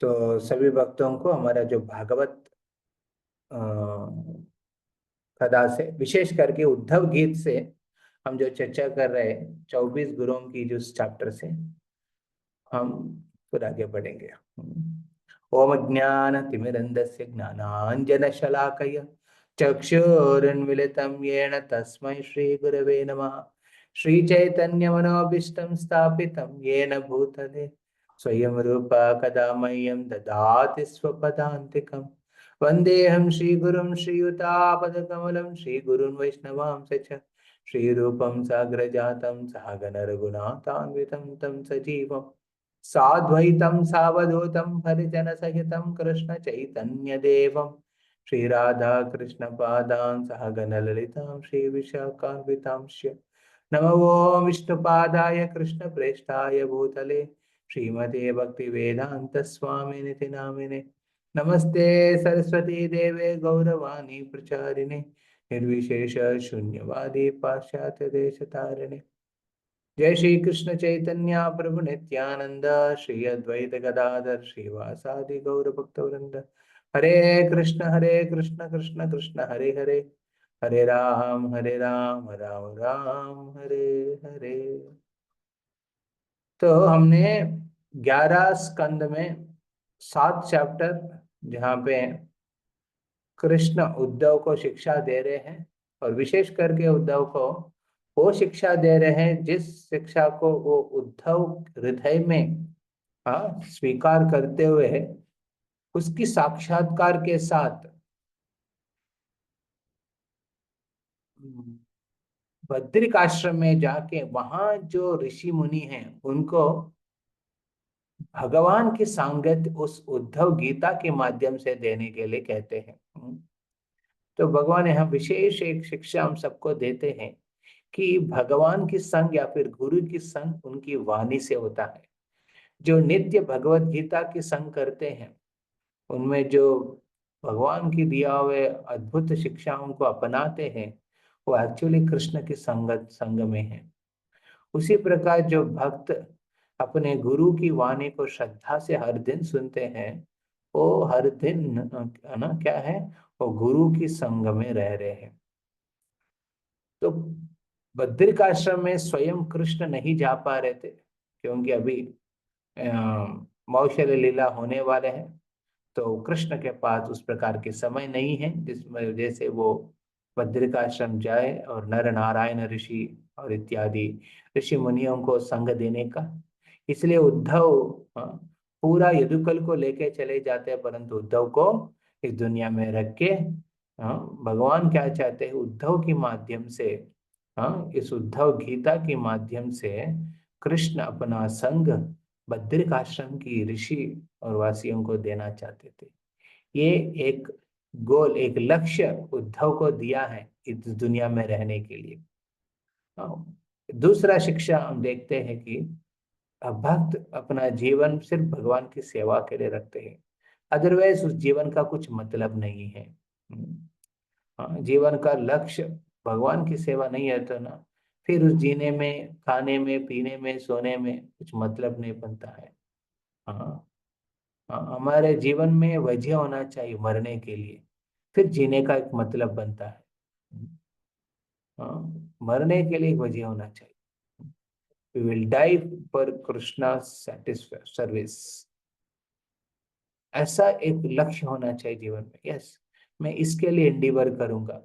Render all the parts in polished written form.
तो सभी भक्तों को हमारा जो भागवत अ, कथा से, विशेष करके उद्धव गीत से हम जो चर्चा कर रहे हैं 24 गुरुओं की जो चैप्टर से हम फिर आगे बढ़ेंगे। ओम ज्ञान तिमिरंधस्य ज्ञानांजनशलाकया चक्षुरुन्मीलितं येन तस्मै श्री गुरवे नमः। श्रीचैतन्यमनोभीष्टं स्थापितं येन भूतले स्वयं रूपा कदा मह्यं ददाति स्वपदान्तिकम्। वन्देऽहं श्रीगुरुं श्रीयुतापदकमलं श्रीगुरुन् वैष्णवांश्च च श्रीरूपं साग्रजातं सहगण रघुनाथान्वितं तं सजीवम् साद्वैतं सावधूतं परिजनसहितं कृष्णचैतन्यदेवं श्रीराधाकृष्णपादान् सहगणललितां श्रीविशाखान्वितांश्च नमो विष्णुपादाय कृष्णप्रेष्ठाय भूतले श्रीमते भक्तिवेदान्तस्वामिनिति नामिने। नमस्ते सरस्वती देवे गौरवाणी प्रचारिणे निर्विशेष शून्यवादी पाश्चात्य देशतारिणे। जय श्री कृष्ण चैतन्य प्रभु नित्यानंद श्री अद्वैत गदाधर श्रीवासादि गौर भक्तवृंद। हरे कृष्ण कृष्ण कृष्ण हरे हरे, हरे राम राम राम हरे हरे। तो हमने 11 स्कंद में 7 चैप्टर, जहाँ पे कृष्ण उद्धव को शिक्षा दे रहे हैं, और विशेष करके उद्धव को वो शिक्षा दे रहे हैं जिस शिक्षा को वो उद्धव हृदय में स्वीकार करते हुए उसकी साक्षात्कार के साथ बद्रिक आश्रम में जाके वहां जो ऋषि मुनि हैं उनको भगवान की सांगत उस उद्धव गीता के माध्यम से देने के लिए कहते हैं। तो भगवान यहाँ विशेष एक शिक्षा हम सबको देते हैं कि भगवान की संग या फिर गुरु की संग उनकी वाणी से होता है। जो नित्य भगवत गीता की संग करते हैं, उनमें जो भगवान की दिया हुए अद्भुत शिक्षाओं को अपनाते हैं, वो एक्चुअली कृष्ण की संगत संग में है। उसी प्रकार जो भक्त अपने गुरु की वाणी को श्रद्धा से हर दिन सुनते हैं, वो हर दिन है ना क्या है, वो गुरु की संग में रह रहे हैं। तो बद्रिक आश्रम में स्वयं कृष्ण नहीं जा पा रहे थे, क्योंकि अभी मौशल लीला होने वाले हैं। तो कृष्ण के पास उस प्रकार के समय नहीं है जिसमें वजह से वो बद्रिकाश्रम जाए और नर नारायण ऋषि और इत्यादि ऋषि मुनियों को संग देने का। इसलिए उद्धव पूरा यदुकुल को लेके चले जाते हैं, परंतु उद्धव को इस दुनिया में रख के भगवान क्या चाहते हैं, उद्धव के माध्यम से, इस उद्धव गीता के माध्यम से कृष्ण अपना संग बद्रिक आश्रम की ऋषि और वासियों को देना चाहते थे। ये एक गोल, एक लक्ष्य उद्धव को दिया है इस दुनिया में रहने के लिए। दूसरा शिक्षा हम देखते हैं कि भक्त अपना जीवन सिर्फ भगवान की सेवा के लिए रखते हैं, अदरवाइज उस जीवन का कुछ मतलब नहीं है। जीवन का लक्ष्य भगवान की सेवा नहीं है तो ना, फिर उस जीने में, खाने में, पीने में, सोने में कुछ मतलब नहीं बनता है। हाँ, हाँ, हमारे जीवन में वजह होना चाहिए मरने के लिए, फिर जीने का एक मतलब बनता है। मरने के लिए एक वजह होना चाहिए। We will die for Krishna service, ऐसा एक लक्ष्य होना चाहिए जीवन में। यस, मैं इसके लिए इंडिवर करूंगा।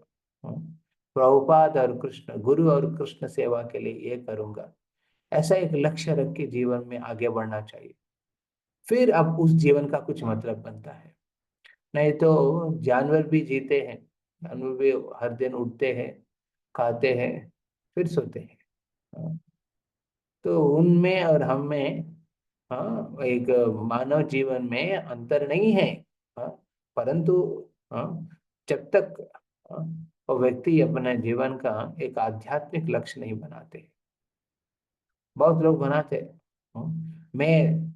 प्रभुपाद और कृष्ण, गुरु और कृष्ण सेवा के लिए ये करूंगा, ऐसा एक लक्ष्य रख के जीवन में आगे बढ़ना चाहिए। फिर अब उस जीवन का कुछ मतलब बनता है। नहीं तो जानवर भी जीते हैं, जानवर भी हर दिन उठते हैं, खाते हैं, फिर सोते हैं। हाँ, तो उनमें और हम में एक मानव जीवन में अंतर नहीं है। हाँ, परंतु हाँ, जब तक हाँ, वो व्यक्ति अपने जीवन का एक आध्यात्मिक लक्ष्य नहीं बनाते। बहुत लोग बनाते हैं, मैं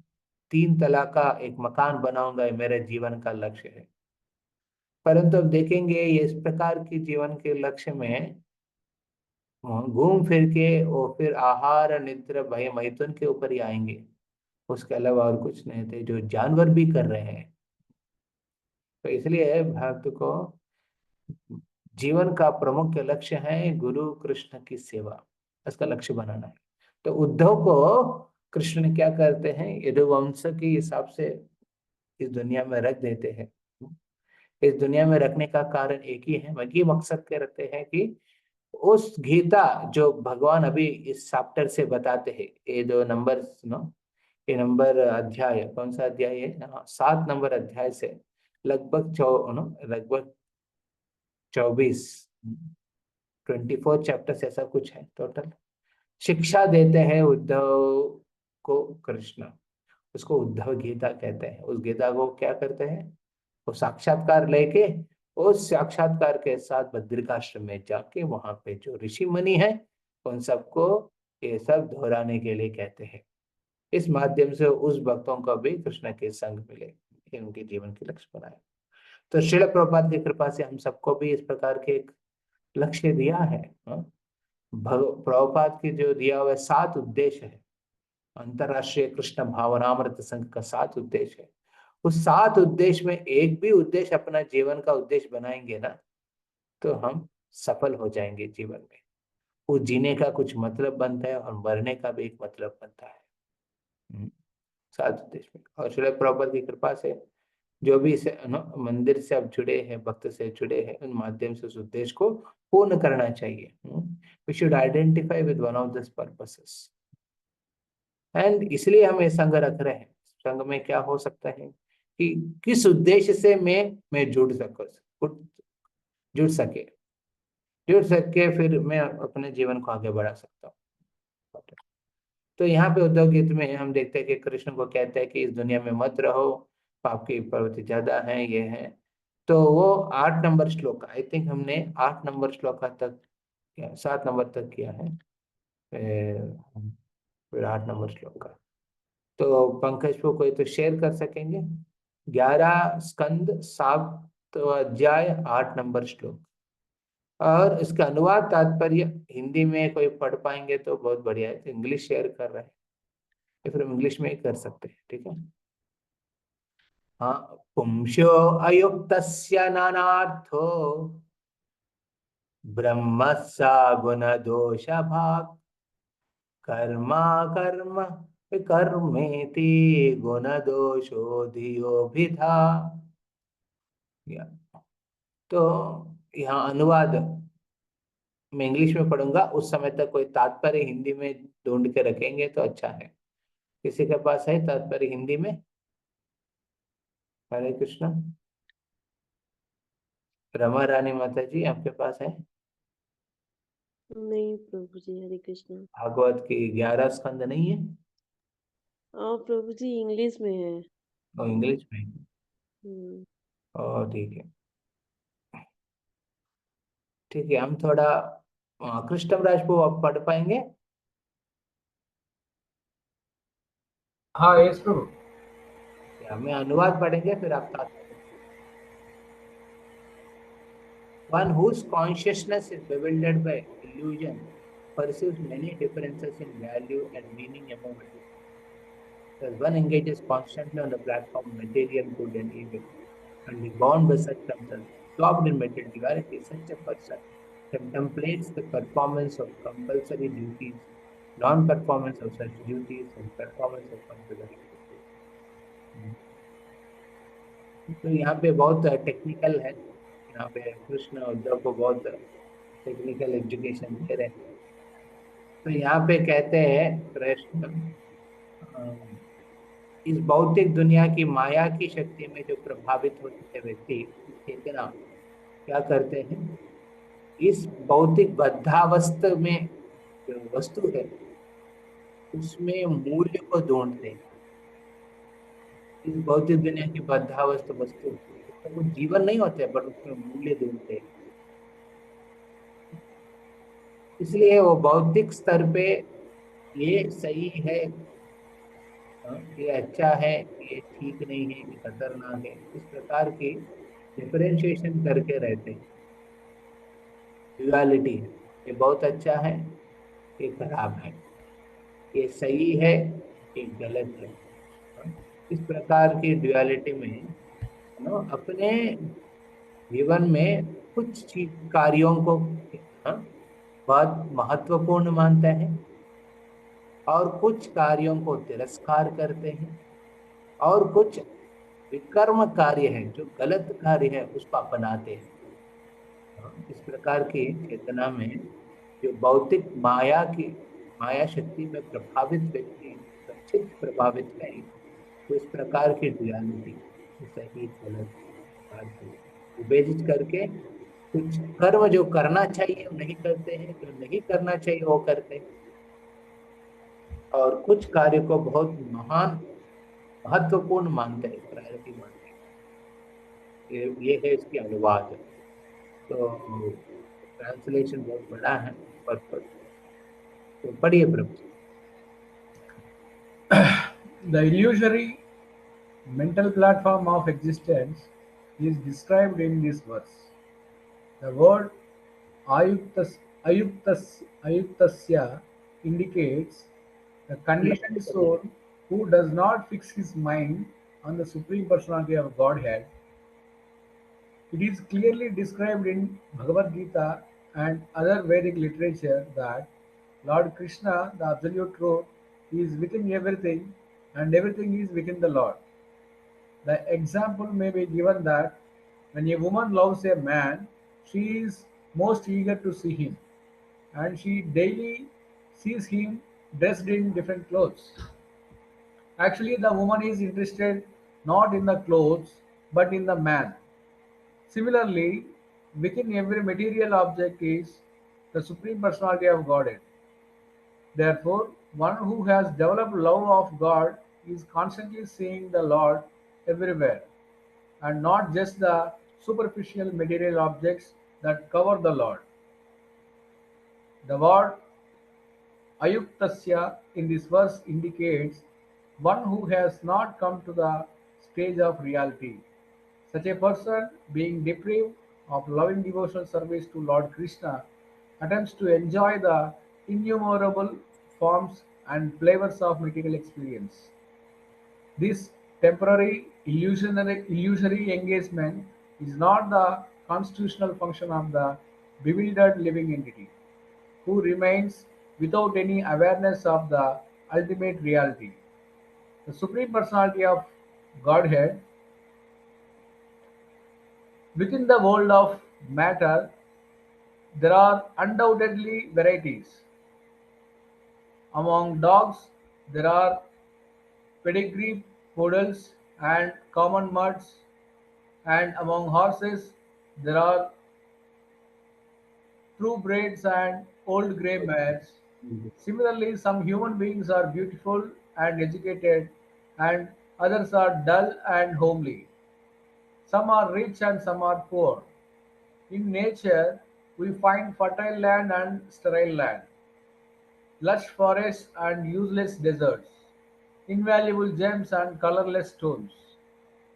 3 तलाक का एक मकान बनाऊंगा, ये मेरे जीवन का लक्ष्य है। परंतु अब देखेंगे ये इस प्रकार की जीवन के लक्ष्य में घूम फिर के वो फिर आहार निद्रा भय मैथुन के ऊपर ही आएंगे। उसके अलावा और कुछ नहीं थे, जो जानवर भी कर रहे हैं। तो इसलिए भक्त को जीवन का प्रमुख लक्ष्य है गुरु कृष्ण की सेवा, इसका लक्ष्य बनाना है। तो उद्धव को कृष्ण क्या करते हैं, यदुवंश के हिसाब से इस दुनिया में रख देते हैं। इस दुनिया में रखने का कारण एक ही है, ये मकसद के रखते हैं कि उस गीता जो भगवान अभी इस चैप्टर से बताते हैं, ये दो नंबर नो, ये नंबर अध्याय कौन सा अध्याय है, हाँ 7 नंबर अध्याय से लगभग लगभग 24, 24 चैप्टर ऐसा कुछ है टोटल, शिक्षा देते हैं उद्धव को कृष्ण। उसको उद्धव गीता कहते हैं। उस गीता को क्या करते हैं, वो साक्षात्कार लेके, उस साक्षात्कार के साथ बद्रिकाश्रम में जाके वहां पे जो ऋषि मुनि है उन सबको ये सब दोहराने के लिए कहते हैं। इस माध्यम से उस भक्तों को भी कृष्ण के संग मिले, ये उनके जीवन के लक्ष्य बनाए। तो श्रील प्रभुपाद की कृपा से हम सबको भी इस प्रकार के एक लक्ष्य दिया है। हाँ? प्रभुपाद के जो दिया हुआ 7 उद्देश्य है, अंतरराष्ट्रीय कृष्ण भावनामृत संघ का 7 उद्देश्य है। उस 7 उद्देश्य में एक भी उद्देश्य अपना जीवन का उद्देश्य बनाएंगे ना, तो हम सफल हो जाएंगे जीवन में। वो जीने का कुछ मतलब बनता है और मरने का भी एक मतलब बनता है। हम्म, 7 उद्देश्य में। और श्रील प्रभुपाद की कृपा से जो भी इस मंदिर से अब जुड़े हैं, भक्त से जुड़े हैं, उन माध्यम से उस उद्देश्य को पूर्ण करना चाहिए। We should identify with one of this purposes, and इसलिए हम ये संघ रख रहे हैं। संघ में क्या हो सकता है कि किस उद्देश्य से मैं जुड़ सके जुड़ सके, फिर मैं अपने जीवन को आगे बढ़ा सकता हूँ। तो यहाँ पे उद्धव गीत में हम देखते हैं कि कृष्ण को कहते हैं कि इस दुनिया में मत रहो, पाप की प्रवृत्ति ज्यादा है, ये है। तो वो 8 नंबर श्लोक, आई थिंक हमने 8 नंबर श्लोक तक किया, 7 नंबर तक किया है, फिर 8 नंबर श्लोक का। तो पंकज को कोई तो शेयर कर सकेंगे, 11 स्कंद 7 अध्याय 8 नंबर श्लोक, और इसका अनुवाद तात्पर्य हिंदी में कोई पढ़ पाएंगे तो बहुत बढ़िया है। तो इंग्लिश शेयर कर रहे हैं, या फिर हम इंग्लिश में ही कर सकते हैं, ठीक है। हाँ, पुंसो अयुक्तस्य नानार्थो ब्रह्म सा गुण दोष भाग कर्मा कर्म कर्मेति गुण दोषो धियोभिधा। या तो यहाँ अनुवाद मैं इंग्लिश में पढ़ूंगा, उस समय तक कोई तात्पर्य हिंदी में ढूंढ के रखेंगे तो अच्छा है। किसी के पास है तात्पर्य हिंदी में? हरे कृष्ण। रमा रानी माता जी आपके पास है? नहीं प्रभु जी, हरे कृष्ण। भागवत की 11 स्कंद नहीं है? हाँ प्रभु जी, इंग्लिश में है। और इंग्लिश में? हम्म। और ठीक है, ठीक है। हम थोड़ा कृष्णराज को आप पढ़ पाएंगे? हाँ यस प्रभु। या मैं अनुवाद पढ़ेंगे फिर आप तात्पर्य। One whose consciousness is bewildered by illusion perceives many differences in value and meaning among material. Thus, one engages constantly on the platform of material good and evil, and is bound by such concerns. Absorbed in material duality, such a person contemplates the performance of compulsory duties, non-performance of such duties, and performance of compulsory duties. तो यहाँ पे बहुत technical है, यहाँ पे कृष्ण उद्धव को बहुत technical education दे रहे हैं। तो यहाँ पे कहते हैं कृष्ण, अ, इस भौतिक दुनिया की माया की शक्ति में जो प्रभावित होते हैं व्यक्ति, चेतना क्या करते हैं, इस भौतिक बद्धावस्था में जो वस्तु है उसमें मूल्य को ढूंढते हैं। इस भौतिक दुनिया की बद्धावस्था वस्तु, तो वो जीवन नहीं होते बट उसमें मूल्य ढूंढते हैं। इसलिए वो भौतिक स्तर पे ये सही है, ये अच्छा है, ये ठीक नहीं है, ये खतरनाक है, इस प्रकार की डिफरेंशिएशन करके रहते हैं। ड्युअलिटी है, ये बहुत अच्छा है, ये खराब है, ये सही है, ये गलत है। इस प्रकार की ड्युअलिटी में अपने जीवन में कुछ कार्यों को हाँ, बहुत महत्वपूर्ण मानता है और कुछ कार्यों को तिरस्कार करते हैं और कुछ विकर्म कार्य है जो गलत कार्य है उसको अपनाते हैं। इस प्रकार की चेतना में जो भौतिक माया शक्ति में प्रभावित व्यक्ति सचित प्रभावित है, तो इस प्रकार की डुअलिटी सही गलत प्रकार से विभेजित करके कुछ कर्म जो करना चाहिए वो नहीं करते हैं, जो नहीं करना चाहिए वो करते हैं, और कुछ कार्य को बहुत महान महत्वपूर्ण मानते हैं, प्रायोरिटी मानते हैं। ये है इसकी अनुवाद। तो ट्रांसलेशन बहुत बड़ा है पर्पस। तो पढ़िए प्रभु। The illusory mental platform of existence is described in this verse. The word ayuktasya indicates the conditioned soul who does not fix his mind on the Supreme Personality of Godhead. It is clearly described in Bhagavad Gita and other Vedic literature that Lord Krishna, the Absolute Truth, is within everything and everything is within the Lord. The example may be given that when a woman loves a man, she is most eager to see him, and she daily sees him dressed in different clothes. Actually, the woman is interested not in the clothes but in the man. Similarly, within every material object is the Supreme Personality of Godhead. Therefore, one who has developed love of God is constantly seeing the Lord everywhere, and not just the superficial material objects that cover the Lord. The word ayuktasya in this verse indicates one who has not come to the stage of reality. Such a person, being deprived of loving devotional service to Lord Krishna, attempts to enjoy the innumerable forms and flavors of material experience. This temporary illusory engagement is not the constitutional function of the bewildered living entity, who remains without any awareness of the ultimate reality. The Supreme Personality of Godhead within the world of matter, there are undoubtedly varieties. Among dogs, there are pedigree poodles and common mutts, and among horses, there are thoroughbreds and old grey mares. Similarly, some human beings are beautiful and educated, and others are dull and homely. Some are rich and some are poor. In nature, we find fertile land and sterile land, lush forests and useless deserts, invaluable gems and colorless stones,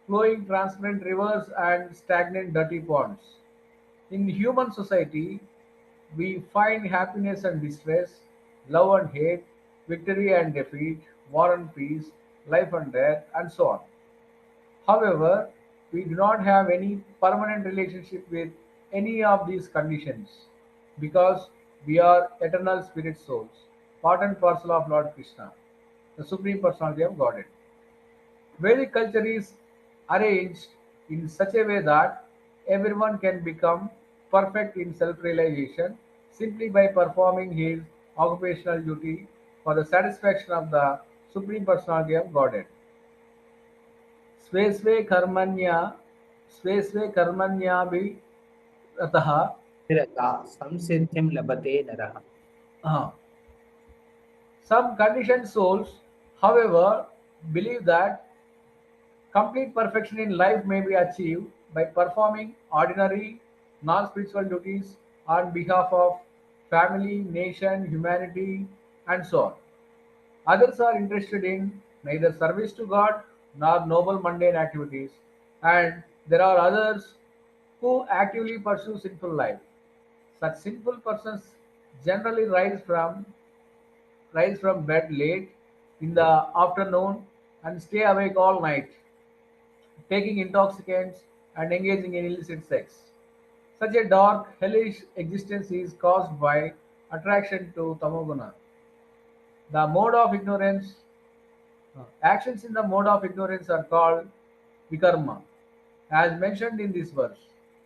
flowing transparent rivers and stagnant dirty ponds. In human society, we find happiness and distress, love and hate, victory and defeat, war and peace, life and death, and so on. However, we do not have any permanent relationship with any of these conditions because we are eternal spirit souls, part and parcel of Lord Krishna, the Supreme Personality of Godhead. Vedic culture is arranged in such a way that everyone can become perfect in self realization simply by performing his occupational duty for the satisfaction of the Supreme Personality of Godhead. स्वे स्वे कर्मण्या स्वे स्वे कर्मण्याभिरतः निरता संसिद्धिं लभते नरः। uh, some conditioned souls, however, believe that complete perfection in life may be achieved by performing ordinary non-spiritual duties on behalf of family, nation, humanity, and so on. Others are interested in neither service to God nor noble mundane activities, and there are others who actively pursue sinful life. Such sinful persons generally rise from bed late in the afternoon and stay awake all night, taking intoxicants and engaging in illicit sex. Such a dark, hellish existence is caused by attraction to tamoguna. The mode of ignorance, actions in the mode of ignorance are called vikarma, as mentioned in this verse.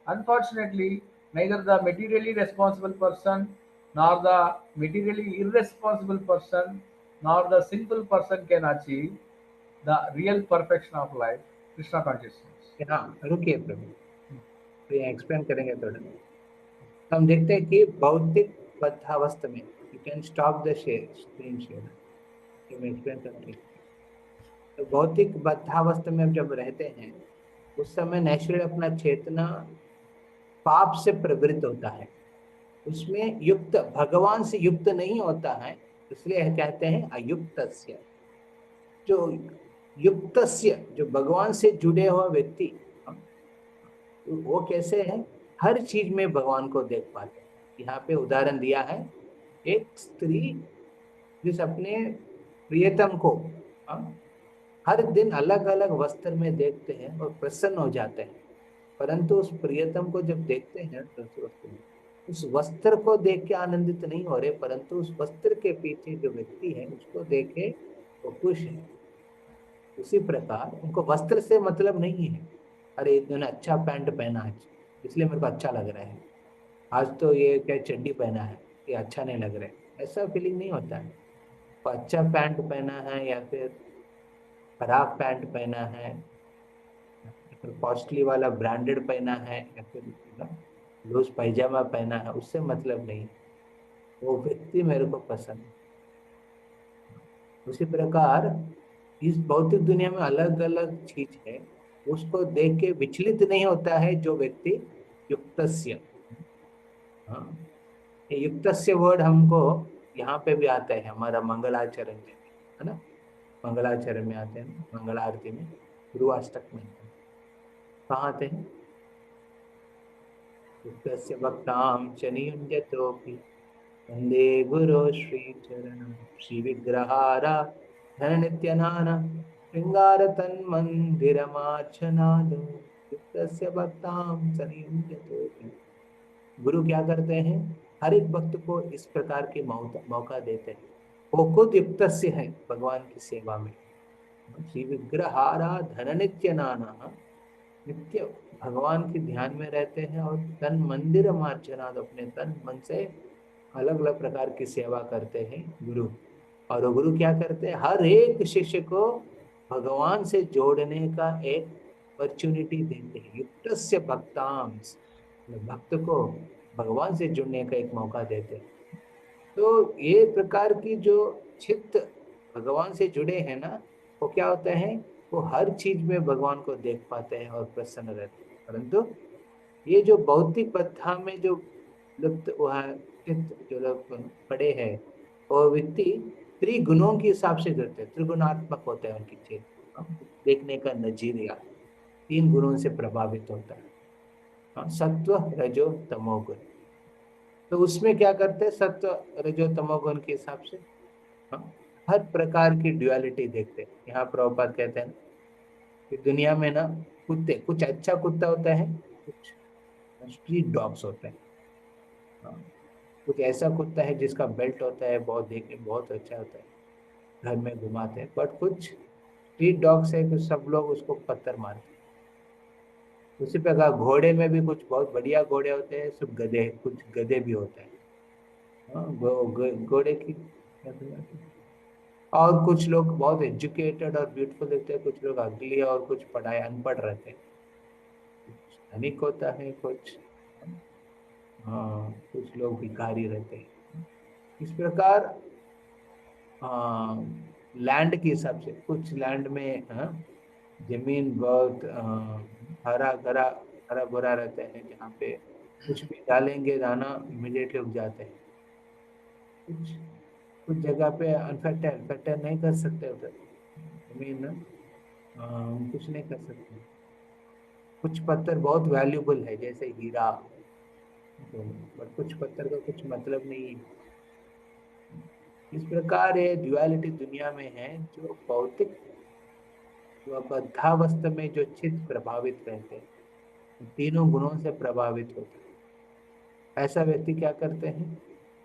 Unfortunately, neither the materially responsible person, nor the materially irresponsible person, nor the sinful person can achieve the real perfection of life, Krishna consciousness. हाँ, रुकिए प्रभु, तो ये explain करेंगे थोड़ा। हम देखते हैं कि भौतिक बद्धावस्था में, you can stop the screen share, मैं एक्सप्लेन करते हैं। तो भौतिक बद्धावस्था में हम जब रहते हैं, उस समय नेचुरल अपना चेतना पाप से प्रवृत्त होता है, उसमें युक्त, भगवान से युक्त नहीं होता है, इसलिए कहते हैं अयुक्तस्य। जो युक्तस्य, जो भगवान से जुड़े हुआ व्यक्ति, वो कैसे है, हर चीज में भगवान को देख पाते हैं। यहाँ पे उदाहरण दिया है, एक स्त्री जिस अपने प्रियतम को हर दिन अलग अलग वस्त्र में देखते हैं और प्रसन्न हो जाते हैं, परंतु उस प्रियतम को जब देखते हैं तो उस वस्त्र को देख के आनंदित नहीं हो रहे, परंतु उस वस्त्र के पीछे जो व्यक्ति है उसको देखे वो खुश है। उसी प्रकार उनको वस्त्र से मतलब नहीं है, अरे इन्होंने अच्छा पैंट पहना आज इसलिए मेरे को अच्छा लग रहा है, आज तो ये क्या चड्डी पहना है, ये अच्छा नहीं लग रहा है, ऐसा फीलिंग नहीं होता है। वो अच्छा पैंट पहना है या फिर खराब पैंट पहना है, कॉस्टली वाला ब्रांडेड पहना है या फिर लूज पैजामा पहना है, उससे मतलब नहीं, वो व्यक्ति मेरे को पसंद है। उसी प्रकार इस भौतिक दुनिया में अलग अलग चीज है, उसको देख के विचलित नहीं होता है जो व्यक्ति युक्तस्य। हाँ, ये युक्तस्य वर्ड हमको यहाँ पे भी आता है, हमारा मंगलाचरण में, है ना, मंगलाचरण में आते हैं, मंगल आरती में, गुरुवाष्टक में कहाँ आते हैं, युक्तस्य भक्तां च नियुञ्जतोऽपि वन्दे गुरो श्रीचरणं श्रीविग्रहारा धननित्यनाना श्रृंगार तन्मन्दिरमार्चनादो युक्तस्य भक्तां च नियुञ्जतोऽपि। गुरु क्या करते हैं, हर एक भक्त को इस प्रकार के मौका देते हैं, वो खुद युक्तस्य है भगवान की सेवा में। श्री विग्रहारा धन नित्य नाना, नित्य भगवान के ध्यान में रहते हैं और तन मंदिर मार्चना, अपने तन मन से अलग अलग प्रकार की सेवा करते हैं गुरु। और वो गुरु क्या करते हैं, हर एक शिष्य को भगवान से जोड़ने का एक अपॉर्चुनिटी देते हैं। युक्तस्य भक्तांश, भक्त को भगवान से जुड़ने का एक मौका देते हैं। तो ये प्रकार की जो चित्त भगवान से जुड़े हैं ना, वो क्या होता है, वो हर चीज में भगवान को देख पाते हैं और प्रसन्न रहते हैं। परंतु ये जो भौतिक बद्धा में जो लुप्त हुआ चित्त जो लोग पड़े हैं, वो व्यक्ति त्रिगुणों के हिसाब से करते हैं, त्रिगुणात्मक होते हैं उनकी चित्त, देखने का नजरिया 3 गुणों से प्रभावित होता है, सत्व रजो तमोगुण। तो उसमें क्या करते हैं, सत्व रजो तमोगुण के हिसाब से हर प्रकार की ड्युअलिटी देखते हैं। यहाँ प्रभुपाद कहते हैं कि दुनिया में ना कुत्ते, कुछ अच्छा कुत्ता होता है, कुछ स्ट्रीट डॉग्स होते हैं। कुछ ऐसा कुत्ता है जिसका बेल्ट होता है, बहुत देखने बहुत अच्छा होता है, घर में घुमाते हैं, बट कुछ स्ट्रीट डॉग्स है, कुछ सब लोग उसको पत्थर मारते हैं। उसी प्रकार घोड़े में भी कुछ बहुत बढ़िया घोड़े होते हैं, सब गधे, कुछ गधे भी होते हैं। घोड़े की, और कुछ लोग बहुत एजुकेटेड और ब्यूटीफुल दिखते हैं, कुछ लोग अगली और कुछ पढ़ाए अनपढ़ रहते हैं, कुछ धनिक होता है, कुछ कुछ लोग भिखारी रहते हैं। इस प्रकार लैंड के हिसाब से, कुछ लैंड में जमीन बहुत हरा भरा रहता है, जहाँ पे कुछ भी डालेंगे दाना इमिडिएटली उग जाते हैं। कुछ कुछ जगह पे अनफर्टाइल, फर्टाइल नहीं कर सकते उधर जमीन, कुछ नहीं कर सकते। कुछ पत्थर बहुत वैल्यूबल है जैसे हीरा, बट कुछ पत्थर का कुछ मतलब नहीं है। इस प्रकार ये ड्युअलिटी दुनिया में है, जो भौतिक वह बद्धावस्था में जो चित्त प्रभावित रहते हैं, तीनों गुणों से प्रभावित होते हैं, ऐसा व्यक्ति क्या करते हैं,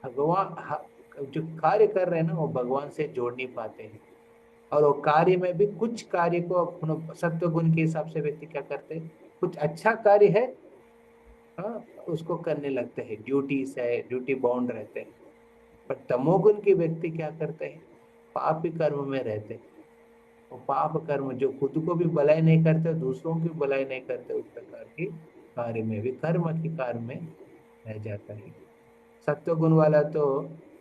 जो कार्य कर रहे हैं ना वो भगवान से जोड़ नहीं पाते हैं। और वो कार्य में भी कुछ कार्य को सत्व गुण के हिसाब से व्यक्ति क्या करते हैं, कुछ अच्छा कार्य है, हाँ, उसको करने लगते हैं, ड्यूटीज है, ड्यूटी बाउंड रहते हैं। पर तमोगुण के व्यक्ति क्या करते हैं, पापी कर्म में रहते हैं। वो पाप कर्म जो खुद को भी भलाई नहीं करते, दूसरों की भलाई नहीं करते, उस प्रकार के कार्य में भी कर्म के कार्य में रह जाता है। सत्व गुण वाला तो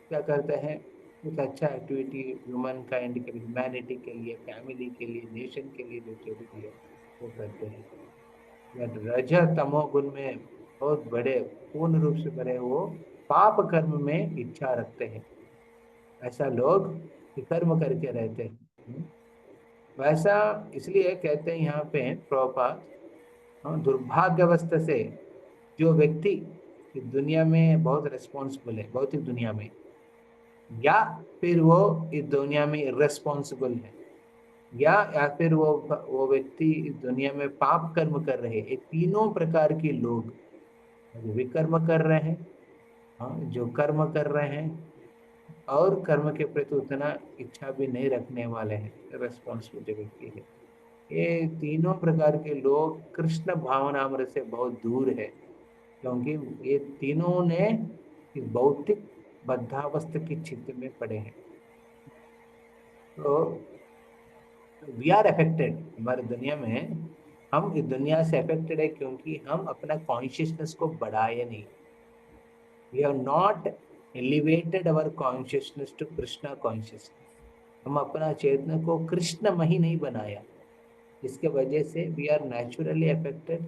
क्या करते हैं, कुछ अच्छा एक्टिविटी ह्यूमन काइंड के लिए, ह्यूमैनिटी के लिए, फैमिली के लिए, नेशन के लिए जो जरूरी है वो करते हैं। रज तमो गुण में बहुत बड़े, पूर्ण रूप से बड़े, वो पाप कर्म में इच्छा रखते हैं। ऐसा लोग कर्म करके रहते हैं। वैसा इसलिए कहते हैं यहाँ पे प्रभुपाद, दुर्भाग्यवस्था से जो व्यक्ति इस दुनिया में बहुत रिस्पॉन्सिबल है, भौतिक दुनिया में, या फिर वो इस दुनिया में इर्रेस्पॉन्सिबल है, या फिर वो व्यक्ति इस दुनिया में पाप कर्म कर रहे हैं, ये तीनों प्रकार के लोग जो विकर्म कर रहे हैं, हाँ, जो कर्म कर रहे हैं और कर्म के प्रति उतना इच्छा भी नहीं रखने वाले हैं, रेस्पॉन्सिबल जो व्यक्ति है, ये तीनों प्रकार के लोग कृष्ण भावनामृत से बहुत दूर है। क्योंकि ये तीनों ने इस भौतिक बद्धावस्था की चित्त में पड़े हैं। तो वी आर अफेक्टेड, हमारे दुनिया में हम इस दुनिया से अफेक्टेड है क्योंकि हम अपना कॉन्शियसनेस को बढ़ाए नहीं। We have not elevated our consciousness to Krishna consciousness. हम अपना चेतना को कृष्णमयी नहीं बनाया, इसके वजह से we are naturally affected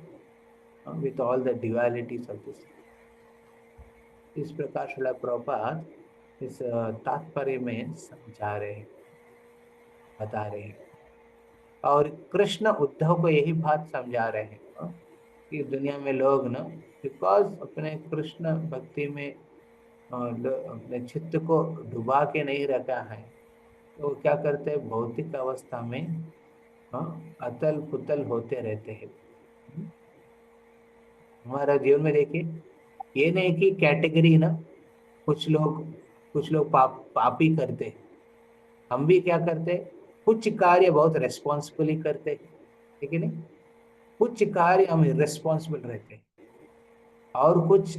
with all the dualities of this. इस प्रकार श्रील प्रभुपाद इस तात्पर्य में समझा रहे हैं, बता रहे हैं। और कृष्ण उद्धव को यही बात समझा रहे हैं कि दुनिया में लोग ना, बिकॉज अपने कृष्ण भक्ति में अपने चित्त को डुबा के नहीं रखा है, तो क्या करते हैं, भौतिक अवस्था में अतल पुतल होते रहते हैं। हमारा जीवन में देखिए, ये नहीं कि कैटेगरी ना, कुछ लोग पापी करते हैं, हम भी क्या करते हैं, कुछ कार्य बहुत रेस्पॉन्सिबली करते हैं, ठीक है नहीं, कुछ कार्य हम इरेस्पॉन्सिबल रहते हैं, और कुछ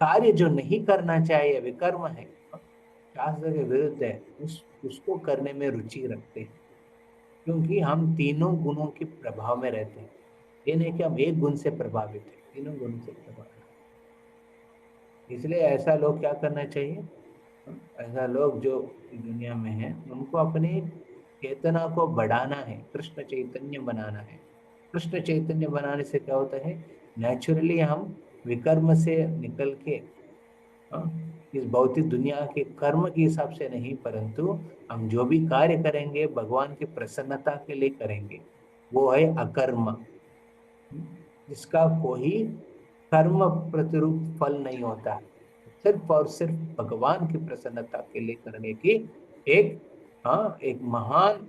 कार्य जो नहीं करना चाहिए, विकर्म है, शास्त्र के विरुद्ध है, उसको करने में रुचि रखते हैं। क्योंकि हम तीनों गुणों के प्रभाव में रहते हैं, ये नहीं कि हम एक गुण से प्रभावित है, तीनों गुणों से प्रभावित। इसलिए ऐसा लोग क्या करना चाहिए, ऐसा लोग जो दुनिया में है उनको अपनी चेतना को बढ़ाना है, कृष्ण चैतन्य बनाना है। कृष्ण चैतन्य बनाने से क्या होता है, नेचुरली हम विकर्म से निकल के इस भौतिक दुनिया के कर्म के हिसाब से नहीं, परंतु हम जो भी कार्य करेंगे भगवान की प्रसन्नता के लिए करेंगे, वो है अकर्म, जिसका कोई कर्म प्रतिरूप फल नहीं होता है, सिर्फ और सिर्फ भगवान की प्रसन्नता के लिए करने की एक महान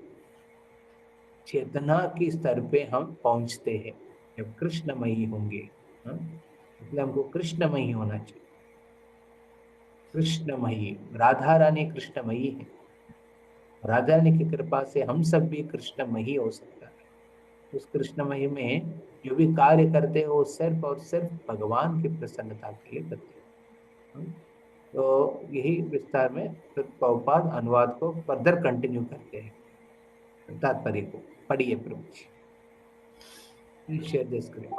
चेतना की स्तर पे हम पहुंचते हैं जब कृष्णमयी होंगे। इसलिए हमको कृष्णमयी होना चाहिए, कृष्णमयी, राधा रानी कृष्णमयी है, राधा रानी की कृपा से हम सब भी कृष्णमयी हो सकता है। उस कृष्णमयी में जो भी कार्य करते हैं वो सिर्फ और सिर्फ भगवान की प्रसन्नता के लिए करते हैं। तो यही विस्तार में प्रभुपाद अनुवाद को फर्दर कंटिन्यू करते हैं, तात्पर्य को पढ़िए प्रभु जी। Please share the screen.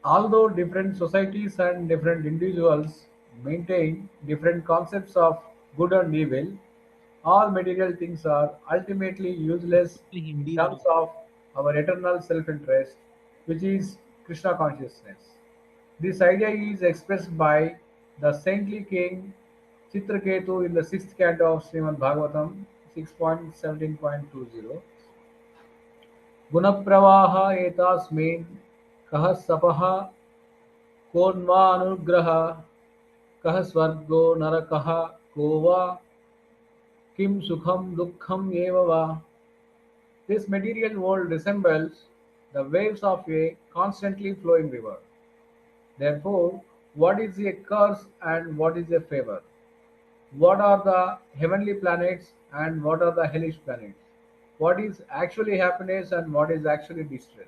Although different societies and different individuals maintain different concepts of good and evil, all material things are ultimately useless in terms of our eternal self-interest, which is Krishna consciousness. This idea is expressed by the saintly king Chitraketu in the 6th canto of Srimad Bhagavatam 6.17.20. गुणप्रवाह एतास्मिन् कः सपः कोन्वानुग्रहः कः स्वर्गो नरकः को वा किं सुखं दुःखम् एव वा. This material world resembles the waves of a constantly flowing river. Therefore, what is a curse and what is a favor? What are the heavenly planets and what are the hellish planets? What is actually happiness and what is actually distress?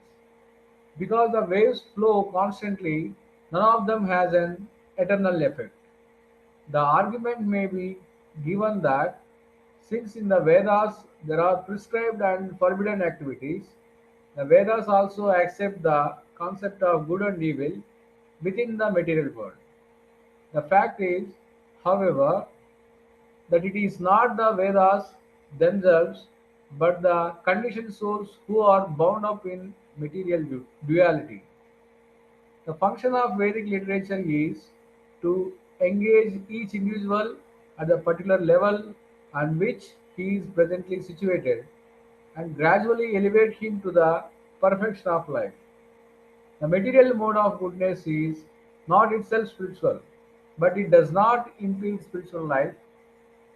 Because the waves flow constantly, none of them has an eternal effect. The argument may be given that since in the Vedas there are prescribed and forbidden activities, the Vedas also accept the concept of good and evil within the material world. The fact is, however, that it is not the Vedas themselves but the conditioned souls who are bound up in material duality. The function of Vedic literature is to engage each individual at the particular level on which he is presently situated and gradually elevate him to the perfection of life. The material mode of goodness is not itself spiritual, but it does not impede spiritual life,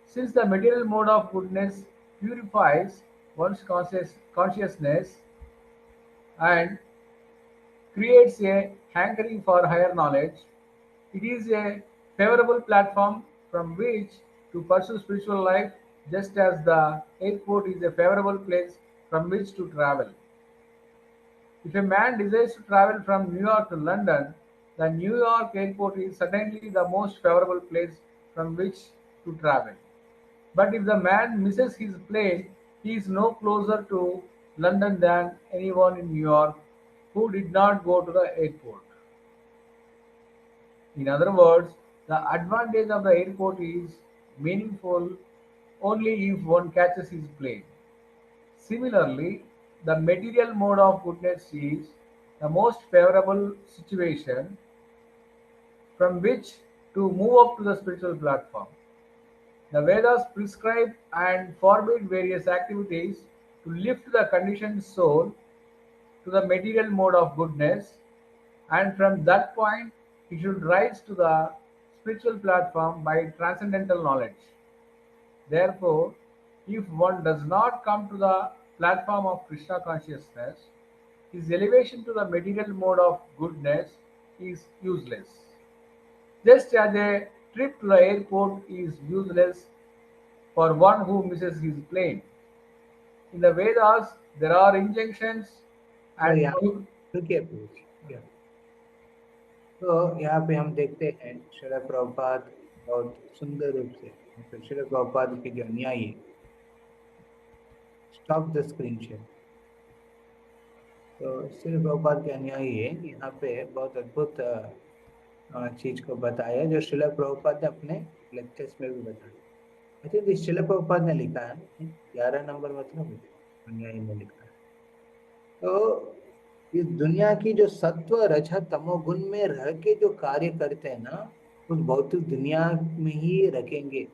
since the material mode of goodness purifies one's consciousness and creates a hankering for higher knowledge. It is a favorable platform from which to pursue spiritual life, just as the airport is a favorable place from which to travel. If a man desires to travel from New York to London, the New York airport is certainly the most favorable place from which to travel. But if the man misses his plane, he is no closer to London than anyone in New York who did not go to the airport. In other words, the advantage of the airport is meaningful only if one catches his plane. Similarly, the material mode of goodness is the most favorable situation from which to move up to the spiritual platform. The Vedas prescribe and forbid various activities to lift the conditioned soul to the material mode of goodness, and from that point he should rise to the spiritual platform by transcendental knowledge. Therefore, if one does not come to the platform of Krishna consciousness, his elevation to the material mode of goodness is useless. Just as a trip to the airport is useless for one who misses his plane. In the Vedas, there are injunctions तो and यहाँ रुकिए please. तो यहाँ पे हम देखते हैं श्रील प्रभुपाद बहुत सुंदर रूप से, मतलब श्रील प्रभुपाद के जो अनुयायी, स्टॉप द स्क्रीन शेयर। तो श्रील प्रभुपाद के अनुयायी है, यहाँ पे बहुत अद्भुत चीज को बताया जो श्रील प्रभुपाद ने अपने लेक्चर्स में भी बताया। आई थिंक श्रील प्रभुपाद ने लिखा है 11 नंबर, मतलब अनुयायी ने लिखा है। तो इस दुनिया की जो सत्व रजत तमो गुण में रह के जो कार्य करते हैं ना, उस भौतिक दुनिया में ही रखेंगे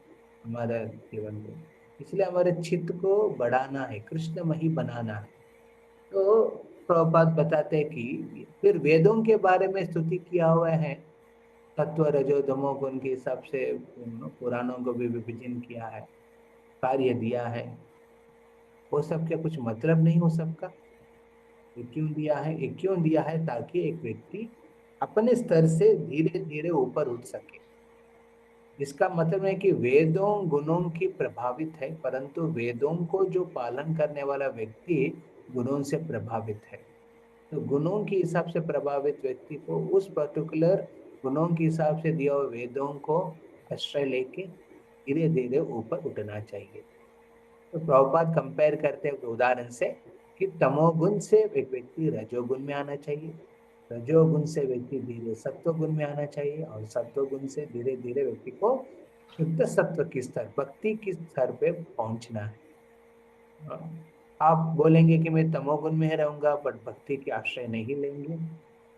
हमारा जीवन को। इसलिए हमारे चित्त को बढ़ाना है, कृष्णमयी बनाना है। तो प्रभुपाद बताते हैं कि फिर वेदों के बारे में स्तुति किया हुआ है, तत्व रजो तमो गुण के हिसाब से पुराणों को भी विभाजन किया है, कार्य दिया है। वो सब क्या कुछ मतलब नहीं हो सबका? ये क्यों दिया है? ये क्यों दिया है? ताकि एक व्यक्ति अपने स्तर से धीरे धीरे ऊपर उठ सके। इसका मतलब है कि वेदों गुणों की प्रभावित है, परंतु वेदों को जो पालन करने वाला व्यक्ति गुणों से प्रभावित है। तो गुणों के हिसाब से प्रभावित व्यक्ति को उस पर्टिकुलर गुणों के हिसाब से दिया हुआ वेदों को आश्रय लेके धीरे धीरे ऊपर उठना चाहिए। तो प्रभुपाद कंपेयर करते हैं उदाहरण से कि तमोगुण से एक व्यक्ति रजोगुण में आना चाहिए, रजोगुण से व्यक्ति धीरे सत्वगुण में आना चाहिए, और सत्वगुण से धीरे धीरे व्यक्ति को शुद्ध सत्व की स्तर, भक्ति की स्तर पे पहुंचना है। आप बोलेंगे कि मैं तमोगुण में रहूंगा बट भक्ति के आश्रय नहीं लेंगे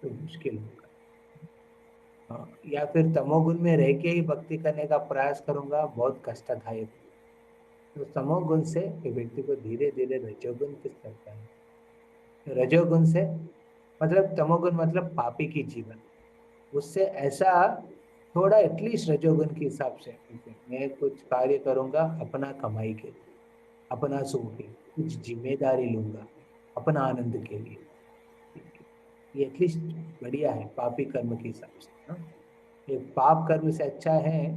तो मुश्किल होगा। या फिर तमोगुण में रह के ही भक्ति करने का प्रयास करूंगा, बहुत कष्टदायक। तो तमोगुण से व्यक्ति को धीरे धीरे रजोगुण की स्तर पर है। तो रजोगुण से मतलब तमोगुण मतलब पापी की जीवन, उससे ऐसा थोड़ा एटलीस्ट रजोगुण के हिसाब से मैं कुछ कार्य करूंगा अपना कमाई के, अपना सुख के, कुछ जिम्मेदारी लूंगा अपना आनंद के लिए। ये एटलीस्ट बढ़िया है पापी कर्म के हिसाब से, हाँ? ये पाप कर्म से अच्छा है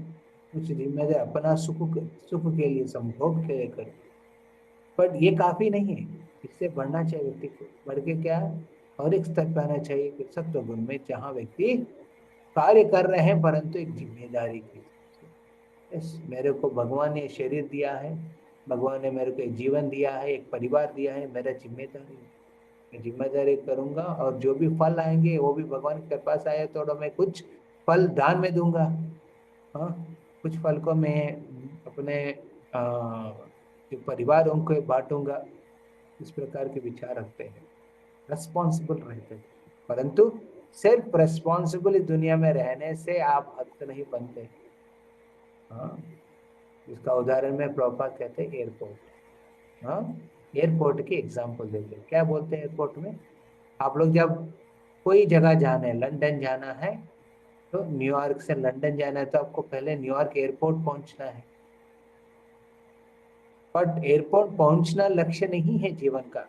कुछ जिम्मेदारी अपना सुख के लिए, संभोग के लिए करो। बट ये काफी नहीं है, इससे बढ़ना चाहिए व्यक्ति को। बढ़ के क्या है, और एक स्तर पे आना चाहिए कि सत्व गुण में, जहाँ व्यक्ति कार्य कर रहे हैं परंतु एक जिम्मेदारी के हिसाब से। यस, मेरे को भगवान ने शरीर दिया है, भगवान ने मेरे को एक जीवन दिया है, एक परिवार दिया है, मेरा जिम्मेदारी है, मैं जिम्मेदारी करूंगा। और जो भी फल आएंगे वो भी भगवान के पास आए तो मैं कुछ फल दान में दूंगा, हाँ? कुछ फल को मैं अपने जो परिवार उनको बांटूंगा। इस प्रकार के विचार रखते हैं, रेस्पॉन्सिबल रहते हैं। परंतु सिर्फ रेस्पॉन्सिबल इस दुनिया में रहने से आप भक्त नहीं बनते, हाँ? इसका उदाहरण में प्रभुपाद कहते हैं एयरपोर्ट, हाँ? एयरपोर्ट की एग्जांपल देते हैं। क्या बोलते हैं एयरपोर्ट में, आप लोग जब कोई जगह जाना है, लंदन जाना है, तो न्यूयॉर्क से लंदन जाना है तो आपको पहले न्यूयॉर्क एयरपोर्ट पहुंचना है। बट एयरपोर्ट पहुंचना लक्ष्य नहीं है जीवन का,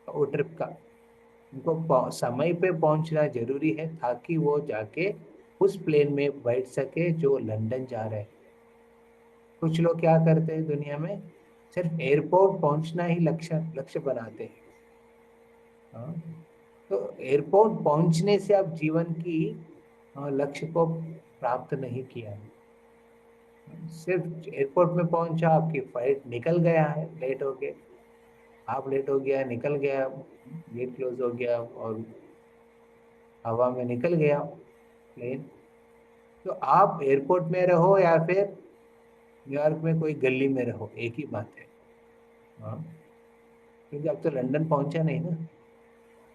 वो ट्रिप का। उनको समय पे पहुंचना जरूरी है ताकि वो जाके उस प्लेन में बैठ सके जो लंदन जा रहे हैं। कुछ लोग क्या करते हैं दुनिया में, सिर्फ एयरपोर्ट पहुंचना ही लक्ष्य लक्ष्य बनाते हैं, हाँ? तो एयरपोर्ट पहुंचने से आप जीवन की लक्ष्य को प्राप्त नहीं किया है। सिर्फ एयरपोर्ट में पहुंचा, आपकी फ्लाइट निकल गया है, लेट हो गए, आप लेट हो गया, निकल गया, गेट क्लोज हो गया और हवा में निकल गया प्लेन। तो आप एयरपोर्ट में रहो या फिर न्यूयॉर्क में कोई गली में रहो, एक ही बात है, हाँ? क्योंकि अब तो लंदन पहुंचा नहीं ना,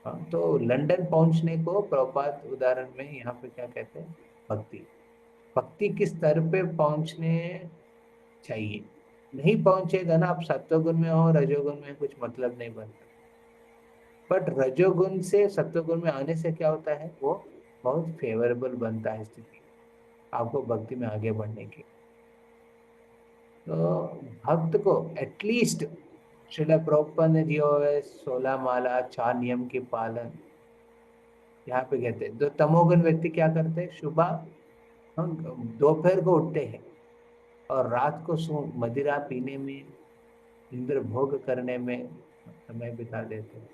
हाँ? तो लंदन पहुंचने को प्रभुपाद उदाहरण में यहाँ पे क्या कहते हैं, भक्ति। भक्ति किस स्तर पे पहुंचने चाहिए, नहीं पहुंचेगा ना, आप सत्वगुण में हो, रजोगुण में, कुछ मतलब नहीं बनता। बट रजोगुण से सत्वगुण में आने से क्या होता है, वो बहुत फेवरेबल बनता है स्थिति आपको भक्ति में आगे बढ़ने की। तो भक्त को एटलीस्ट श्रील प्रभुपाद ने दिया हुआ है 16 माला, 4 नियम के पालन। यहाँ पे कहते हैं तो तमोगुण व्यक्ति क्या करते हैं, सुबह हम दोपहर को उठते हैं और रात को मदिरा पीने में, इंद्र भोग करने में समय बिता देते हैं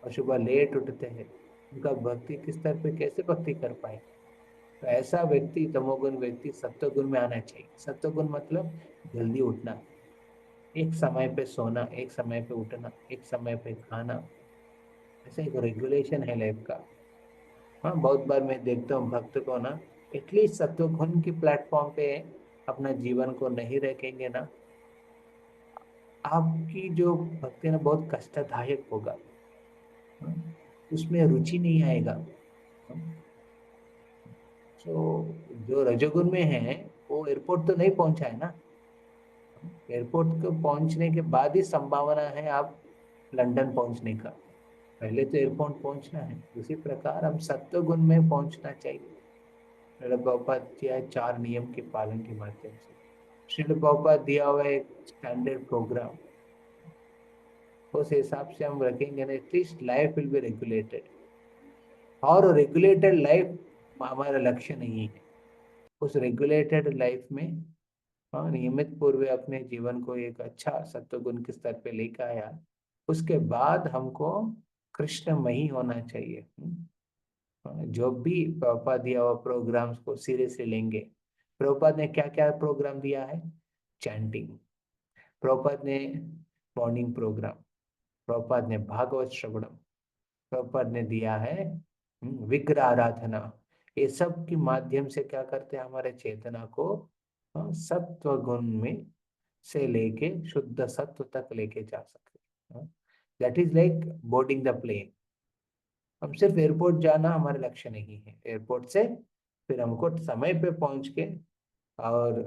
और सुबह लेट उठते हैं। उनका भक्ति किस तरह पे कैसे भक्ति कर पाए। तो ऐसा व्यक्ति, तमोगुण व्यक्ति, सत्वगुण में आना चाहिए। सत्वगुण मतलब जल्दी उठना, एक समय पे सोना, एक समय पे उठना, एक समय पे खाना, ऐसा एक रेगुलेशन है लाइफ का। हाँ, बहुत बार मैं देखता हूँ भक्त को ना, एटलीस्ट सत्वगुण की प्लेटफॉर्म पे अपना जीवन को नहीं रखेंगे ना, आपकी जो भक्ति ना बहुत कष्टदायक होगा, हाँ? उसमें रुचि नहीं आएगा, हाँ? तो जो रजोगुण में है वो एयरपोर्ट तो नहीं पहुंचा है ना, एयरपोर्ट को पहुंचने के बाद ही संभावना है आप लंदन पहुंचने का, पहले तो एयरपोर्ट पहुंचना है। उसी प्रकार हम सत्व गुण में पहुंचना चाहिए। श्रील प्रभुपाद दिया है 4 नियम के पालन के माध्यम से। श्रील प्रभुपाद दिया हुआ एक स्टैंडर्ड प्रोग्राम, उस हिसाब से हम रखेंगे ना, at least life will be regulated. और रेगुलेटेड लाइफ हमारा लक्ष्य नहीं है। उस रेगुलेटेड लाइफ में, हाँ, नियमित पूर्व अपने जीवन को एक अच्छा सत्वगुण के स्तर पे लेकर आया, उसके बाद हमको कृष्णमयी होना चाहिए। जो भी प्रभुपाद दिया हुआ प्रोग्राम्स को सीरियसली लेंगे। प्रभुपाद ने क्या क्या प्रोग्राम दिया है, चैंटिंग, प्रभुपाद ने मॉर्निंग प्रोग्राम, प्रभुपाद ने भागवत श्रवणम, प्रभुपाद ने दिया है विग्रह आराधना। ये सब के माध्यम से क्या करते हैं, हमारे चेतना को सत्व गुण में से लेके शुद्ध सत्व तक लेके जा सकते हैं। That is like boarding the plane. हम सिर्फ एयरपोर्ट जाना हमारा लक्ष्य नहीं है, एयरपोर्ट से फिर हमको समय पे पहुंच के और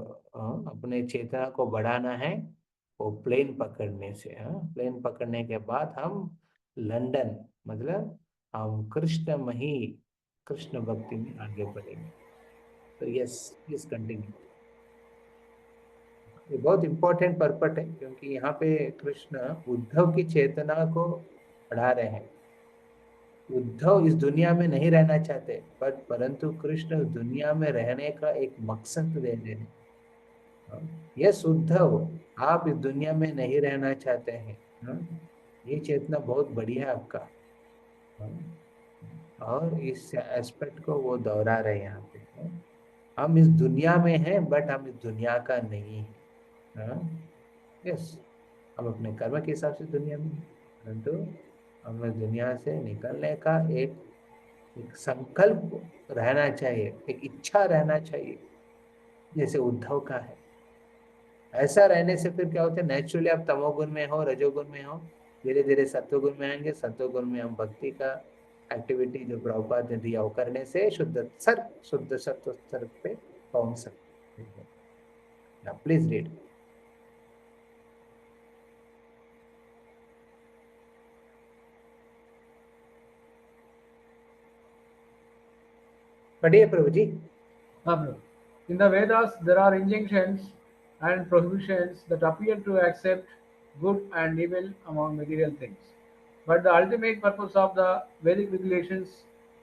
अपने चेतना को बढ़ाना है, वो प्लेन पकड़ने से, हाँ, प्लेन पकड़ने के बाद हम लंदन, मतलब हम कृष्णमयी, कृष्ण भक्ति में आगे बढ़ेंगे। तो यस, प्लीज कंटिन्यू। ये बहुत इंपॉर्टेंट पर्पट है, क्योंकि यहाँ पे कृष्ण उद्धव की चेतना को बढ़ा रहे हैं। उद्धव इस दुनिया में नहीं रहना चाहते, परंतु कृष्ण दुनिया में रहने का एक मकसद दे रहे हैं। यस उद्धव, आप इस दुनिया में नहीं रहना चाहते हैं। ये चेतना बहुत बढ़िया है आपका। और इस एस्पेक्ट को वो दोहरा रहे हैं यहाँ पे। हम इस दुनिया में हैं, बट हम इस दुनिया का नहीं है। यस, हम अपने कर्म के हिसाब से दुनिया में हैं, परंतु हमें दुनिया से निकलने का एक संकल्प रहना चाहिए, एक इच्छा रहना चाहिए, जैसे उद्धव का है। ऐसा रहने से फिर क्या होता है, नेचुरली आप तमोगुण में हो, रजोगुण में हो, धीरे धीरे सत्वगुण में आएंगे। सत्वगुण में हम भक्ति का एक्टिविटी जो प्रभुपाद ने दिया वो करने से शुद्ध सत्व स्तर पे पहुंच सकते हैं। Please read. पढ़िए प्रभु जी। In the Vedas, there are injunctions and prohibitions that appear to accept good and evil among material things. But the ultimate purpose of the Vedic regulations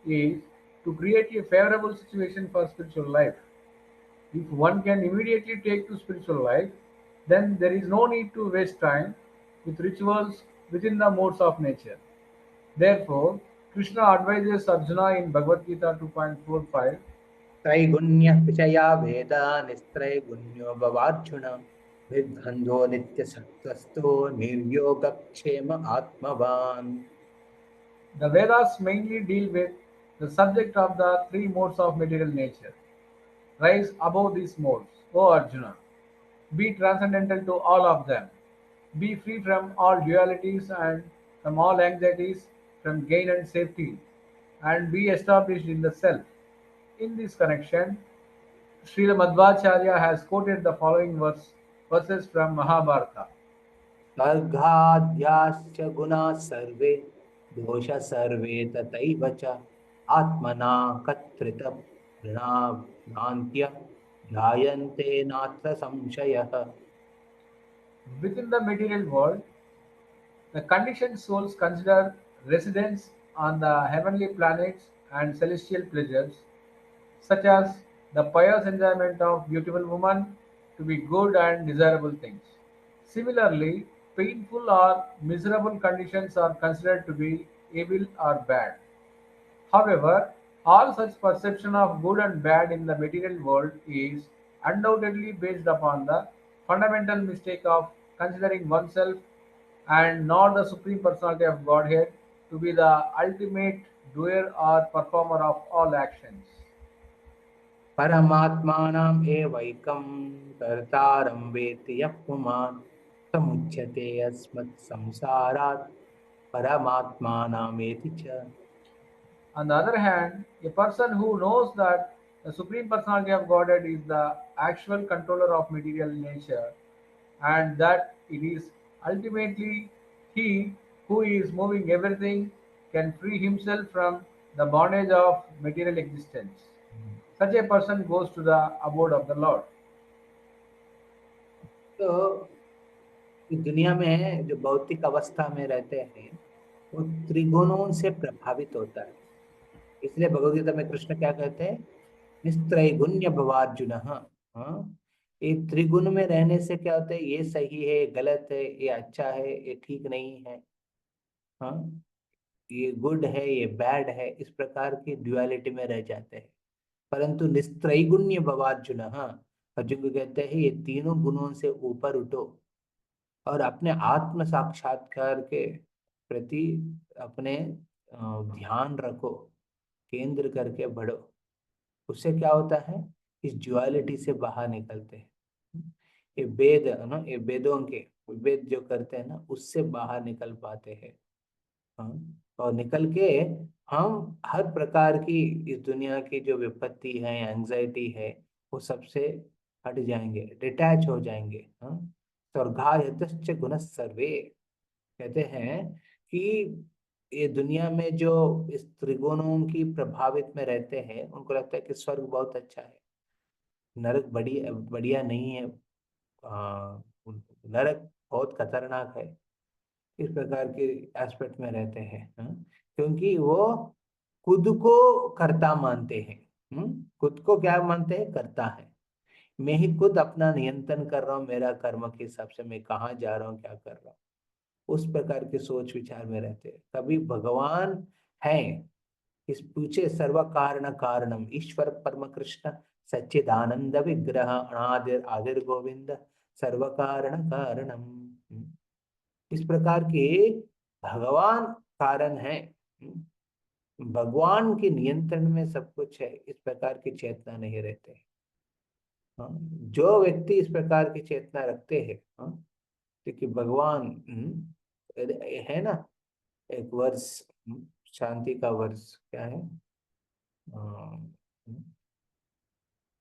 is to create a favorable situation for spiritual life. If one can immediately take to spiritual life, then there is no need to waste time with rituals within the modes of nature. Therefore, Krishna advises Arjuna in Bhagavad Gita 2.45. त्रैगुण्य विषया वेदा निस्त्रैगुण्यो भवार्जुन विद्वंद्वो नित्य सत्वस्तो निर्योगक्षेम आत्मवान। The Vedas mainly deal with the subject of the three modes of material nature. Rise above these modes, O Arjuna. Be transcendental to all of them. Be free from all dualities and from all anxieties, from gain and safety, and be established in the self. In this connection, Srila Madhvacharya has quoted the following verses from Mahabharata. सर्गाद्याश्च गुणा सर्वे दोष सर्वे तथैव च आत्मना कत्रित भ्रान्त्य ध्यायन्ते नात्र संशयः। Within the material world, the conditioned souls consider residence on the heavenly planets and celestial pleasures, such as the pious enjoyment of beautiful women, to be good and desirable things. Similarly, painful or miserable conditions are considered to be evil or bad. However, all such perception of good and bad in the material world is undoubtedly based upon the fundamental mistake of considering oneself and not the Supreme Personality of Godhead to be the ultimate doer or performer of all actions. परमात्मानं एवैकं कर्तारं वेत्ति यः पुमान् समुच्यते अस्मत् संसारात् परमात्मानमेति च। On the other hand, a person who knows that the Supreme Personality of Godhead is the actual controller of material nature and that it is ultimately He who is moving everything can free himself from the bondage of material existence. Such a person goes to the abode of the Lord. तो इस दुनिया में जो भौतिक अवस्था में रहते हैं वो त्रिगुणों से प्रभावित होता है। इसलिए भगवद गीता में कृष्ण क्या कहते हैं, निस्त्रैगुण्य भवार्जुन। हाँ, ये त्रिगुण में रहने से क्या होता है, ये सही है, ये गलत है, ये अच्छा है, ये ठीक नहीं है। हाँ, ये गुड है, ये बैड है, इस प्रकार की ड्युअलिटी में रह जाते हैं। परंतु निस्त्रैगुण्य भवार्जुन, हाँ, अर्जुन को कहते हैं ये तीनों गुणों से ऊपर उठो और अपने आत्म साक्षात्कार के प्रति अपने ध्यान रखो, केंद्र करके बढ़ो। उससे क्या होता है, इस ड्युअलिटी से बाहर निकलते हैं। ये वेद है ना, ये वेदों के वेद जो करते हैं ना, उससे बाहर निकल पाते हैं। हाँ, और निकल के हम हर प्रकार की इस दुनिया की जो विपत्ति है, एंजाइटी है, वो सबसे हट जाएंगे, डिटैच हो जाएंगे। हाँ, स्वर्गायतश्च गुण सर्वे, कहते हैं कि ये दुनिया में जो इस त्रिगुणों की प्रभावित में रहते हैं उनको लगता है कि स्वर्ग बहुत अच्छा है, नरक बढ़िया बढ़िया नहीं है, नरक बहुत खतरनाक है, इस प्रकार के एस्पेक्ट में रहते हैं। क्योंकि वो खुद को कर्ता मानते हैं। खुद को क्या मानते हैं? कर्ता है। मैं ही खुद अपना नियंत्रण कर रहा हूँ, मेरा कर्म के हिसाब से मैं कहाँ जा रहा हूँ, क्या कर रहा हूँ, उस प्रकार के सोच विचार में रहते हैं। तभी भगवान है, इस पूछे सर्व कारण कारणम ईश्वर परम कृष्ण सच्चिदानंद विग्रह अनादिर आदिर गोविंद सर्व कारण कारणम। इस प्रकार के भगवान कारण है। भगवान के नियंत्रण में सब कुछ है, इस प्रकार की चेतना नहीं रहते। हाँ, जो व्यक्ति इस प्रकार की चेतना रखते हैं, हाँ, क्योंकि भगवान है ना, एक वर्ष, शांति का वर्ष क्या है, अ,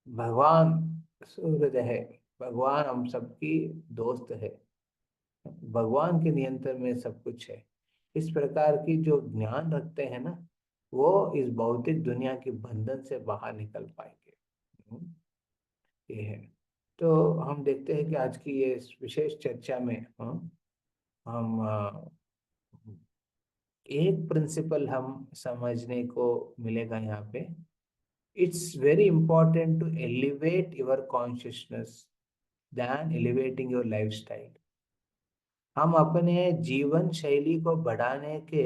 भगवान सूर्य है, भगवान हम सबकी दोस्त है, भगवान के नियंत्रण में सब कुछ है। इस प्रकार की जो ज्ञान रखते हैं ना, वो इस भौतिक दुनिया के बंधन से बाहर निकल पाएंगे। ये है। तो हम देखते हैं कि आज की ये विशेष चर्चा में हम एक प्रिंसिपल हम समझने को मिलेगा यहाँ पे। It's very important to elevate your consciousness then elevating your lifestyle. हम अपने जीवन शैली को बढ़ाने के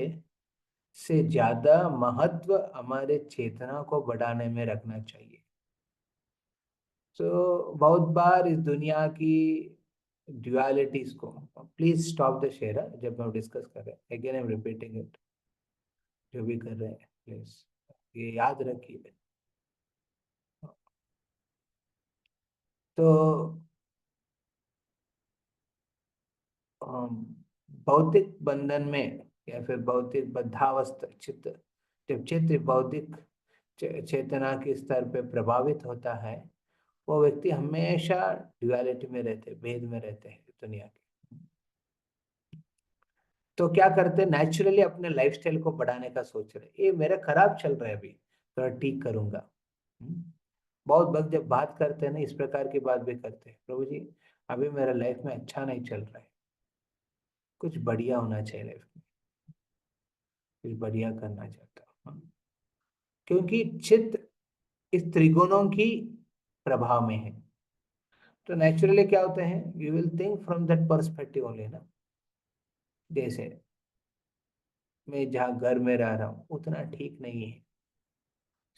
से ज्यादा महत्व हमारे चेतना को बढ़ाने में रखना चाहिए। तो बहुत बार इस दुनिया की ड्युअलिटीज को, प्लीज स्टॉप द शेयर जब हम डिस्कस कर रहे हैं, again I am repeating it, जो भी कर रहे हैं प्लीज ये याद रखिए। तो भौतिक बंधन में या फिर भौतिक बद्धावस्था चित्त, जब चित्त भौतिक चेतना के स्तर पे प्रभावित होता है, वो व्यक्ति हमेशा ड्युअलिटी में रहते, भेद में रहते हैं दुनिया के। तो क्या करते हैं, नेचुरली अपने लाइफस्टाइल को बढ़ाने का सोच रहे, ये मेरा खराब चल रहा है अभी, थोड़ा ठीक करूंगा। बहुत वक्त जब बात करते हैं ना, इस प्रकार की बात भी करते हैं, प्रभु जी अभी मेरा लाइफ में अच्छा नहीं चल रहा है, कुछ बढ़िया होना चाहिए लाइफ में, कुछ बढ़िया करना चाहता हूँ। क्योंकि चित्त इस त्रिगुणों की प्रभाव में है, तो नेचुरली क्या होते हैं, you will think from that perspective only ना। जैसे मैं जहाँ घर में रह रहा हूँ उतना ठीक नहीं है,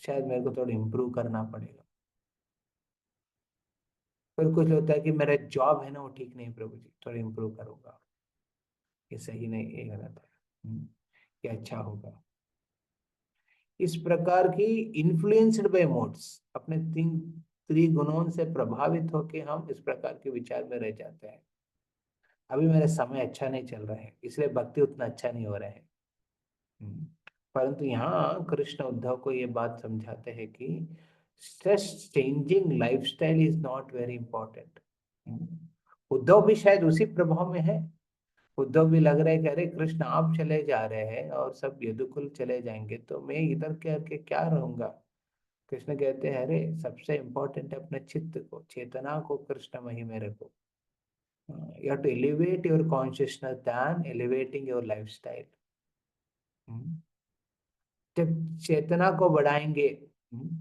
शायद मेरे को थोड़ा इम्प्रूव करना पड़ेगा। फिर कुछ होता है कि मेरा जॉब है ना वो ठीक नहीं प्रभु जी, थोड़ा इम्प्रूव करूंगा, ये सही नहीं, ये गलत है, ये अच्छा होगा। इस प्रकार की इन्फ्लुएंस्ड बाय मोड्स, अपने तीन त्रिगुणों से प्रभावित होकर हम इस प्रकार के विचार में रह जाते हैं। अभी मेरा समय अच्छा नहीं चल रहा है, इसलिए भक्ति उतना अच्छा नहीं हो रहा है। परंतु यहाँ कृष्ण उद्धव को ये बात समझाते हैं कि stress changing lifestyle is not very important. Uddhav भी शायद उसी प्रभाव में है। उद्धव भी लग रहा है कि अरे कृष्ण आप चले जा रहे हैं और सब यदुकुल चले जाएंगे तो मैं इधर करके क्या रहूंगा। कृष्ण कहते हैं अरे सबसे इम्पोर्टेंट है अपने चित्त को, चेतना को कृष्ण मही में रखो। You have to elevate your consciousness than elevating your lifestyle. जब चेतना को बढ़ाएंगे,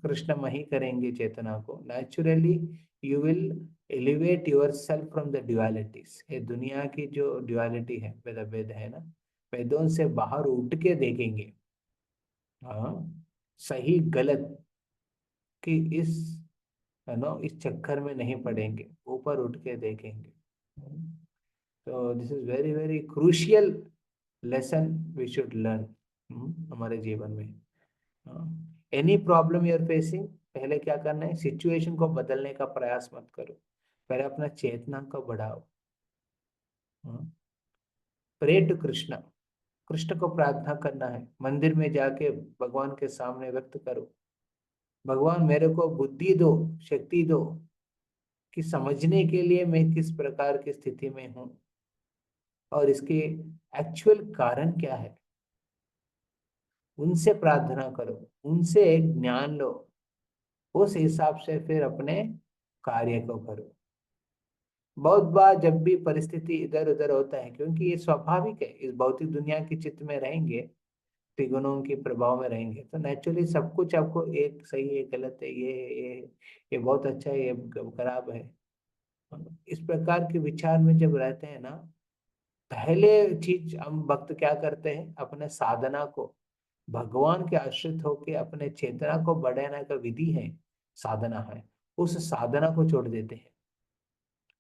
कृष्णमयी करेंगे चेतना को, naturally you will elevate yourself from the dualities. ये दुनिया की जो ड्युअलिटी है, वेद है ना, वेदों से बाहर उठ के देखेंगे। हाँ, सही गलत कि इस इस चक्कर में नहीं पड़ेंगे, ऊपर उठ के देखेंगे। तो this is very very crucial lesson we should learn हमारे जीवन में। Any problem you are facing, पहले क्या करना है, सिचुएशन को बदलने का प्रयास मत करो, पहले अपना चेतना को बढ़ाओ। प्रे टू कृष्ण, कृष्ण को प्रार्थना करना है, मंदिर में जाके भगवान के सामने व्यक्त करो, भगवान मेरे को बुद्धि दो, शक्ति दो कि समझने के लिए मैं किस प्रकार की स्थिति में हूँ और इसके एक्चुअल कारण क्या है। उनसे प्रार्थना करो, उनसे एक ज्ञान लो, उस हिसाब से फिर अपने कार्य को करो। बहुत बार जब भी परिस्थिति इधर उधर होता है, क्योंकि ये स्वाभाविक है, इस भौतिक दुनिया के चित्त में रहेंगे, त्रिगुणों के प्रभाव में रहेंगे, तो नेचुरली सब कुछ आपको एक सही है, गलत है, ये बहुत अच्छा है, ये खराब है, इस प्रकार के विचार में जब रहते हैं ना, पहले चीज हम भक्त क्या करते हैं, अपने साधना को भगवान के आश्रित होके अपने चेतना को बढ़ाने का विधि है, साधना है, उस साधना को छोड़ देते हैं,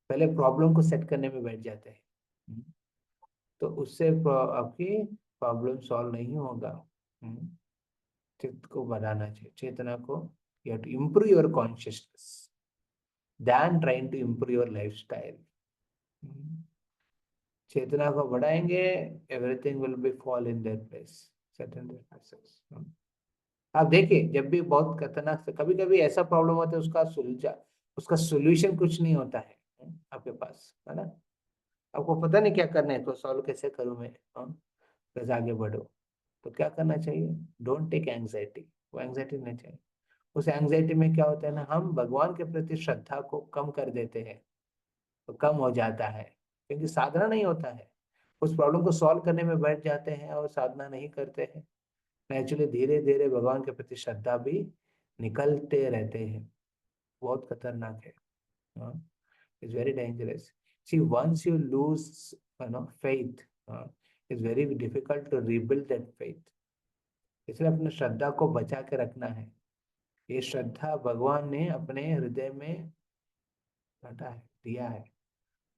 पहले प्रॉब्लम को सेट करने में बैठ जाते हैं। तो उससे आपकी प्रॉब्लम सॉल्व नहीं होगा। चित्त को बढ़ाना चाहिए, चेतना को, you have to improve your consciousness then trying to improve your lifestyle. चेतना को बढ़ाएंगे, everything will be fall in their place, certain places. आप देखिए, जब भी बहुत खतरनाक से कभी कभी ऐसा प्रॉब्लम होता है, उसका सोल्यूशन कुछ नहीं होता है आपके पास, है ना, आपको पता नहीं क्या करना है, तो सॉल्व कैसे करूं मैं, कैसे आगे बढ़ो, तो क्या करना चाहिए, डोंट टेक एंग्जाइटी, वो एंग्जाइटी नहीं चाहिए। उस एंग्जाइटी में क्या होता है ना, हम भगवान के प्रति श्रद्धा को कम कर देते हैं, तो कम हो जाता है, क्योंकि साधना नहीं होता है, उस प्रॉब्लम को सॉल्व करने में बैठ जाते हैं और साधना नहीं करते हैं, नेचुरली धीरे धीरे भगवान के प्रति श्रद्धा भी निकलते रहते हैं, बहुत खतरनाक है, it's very dangerous. See once you lose faith, it's very difficult to rebuild that faith, इसलिए अपने श्रद्धा को बचा के रखना है। ये श्रद्धा भगवान ने अपने हृदय में रटा है, दिया है,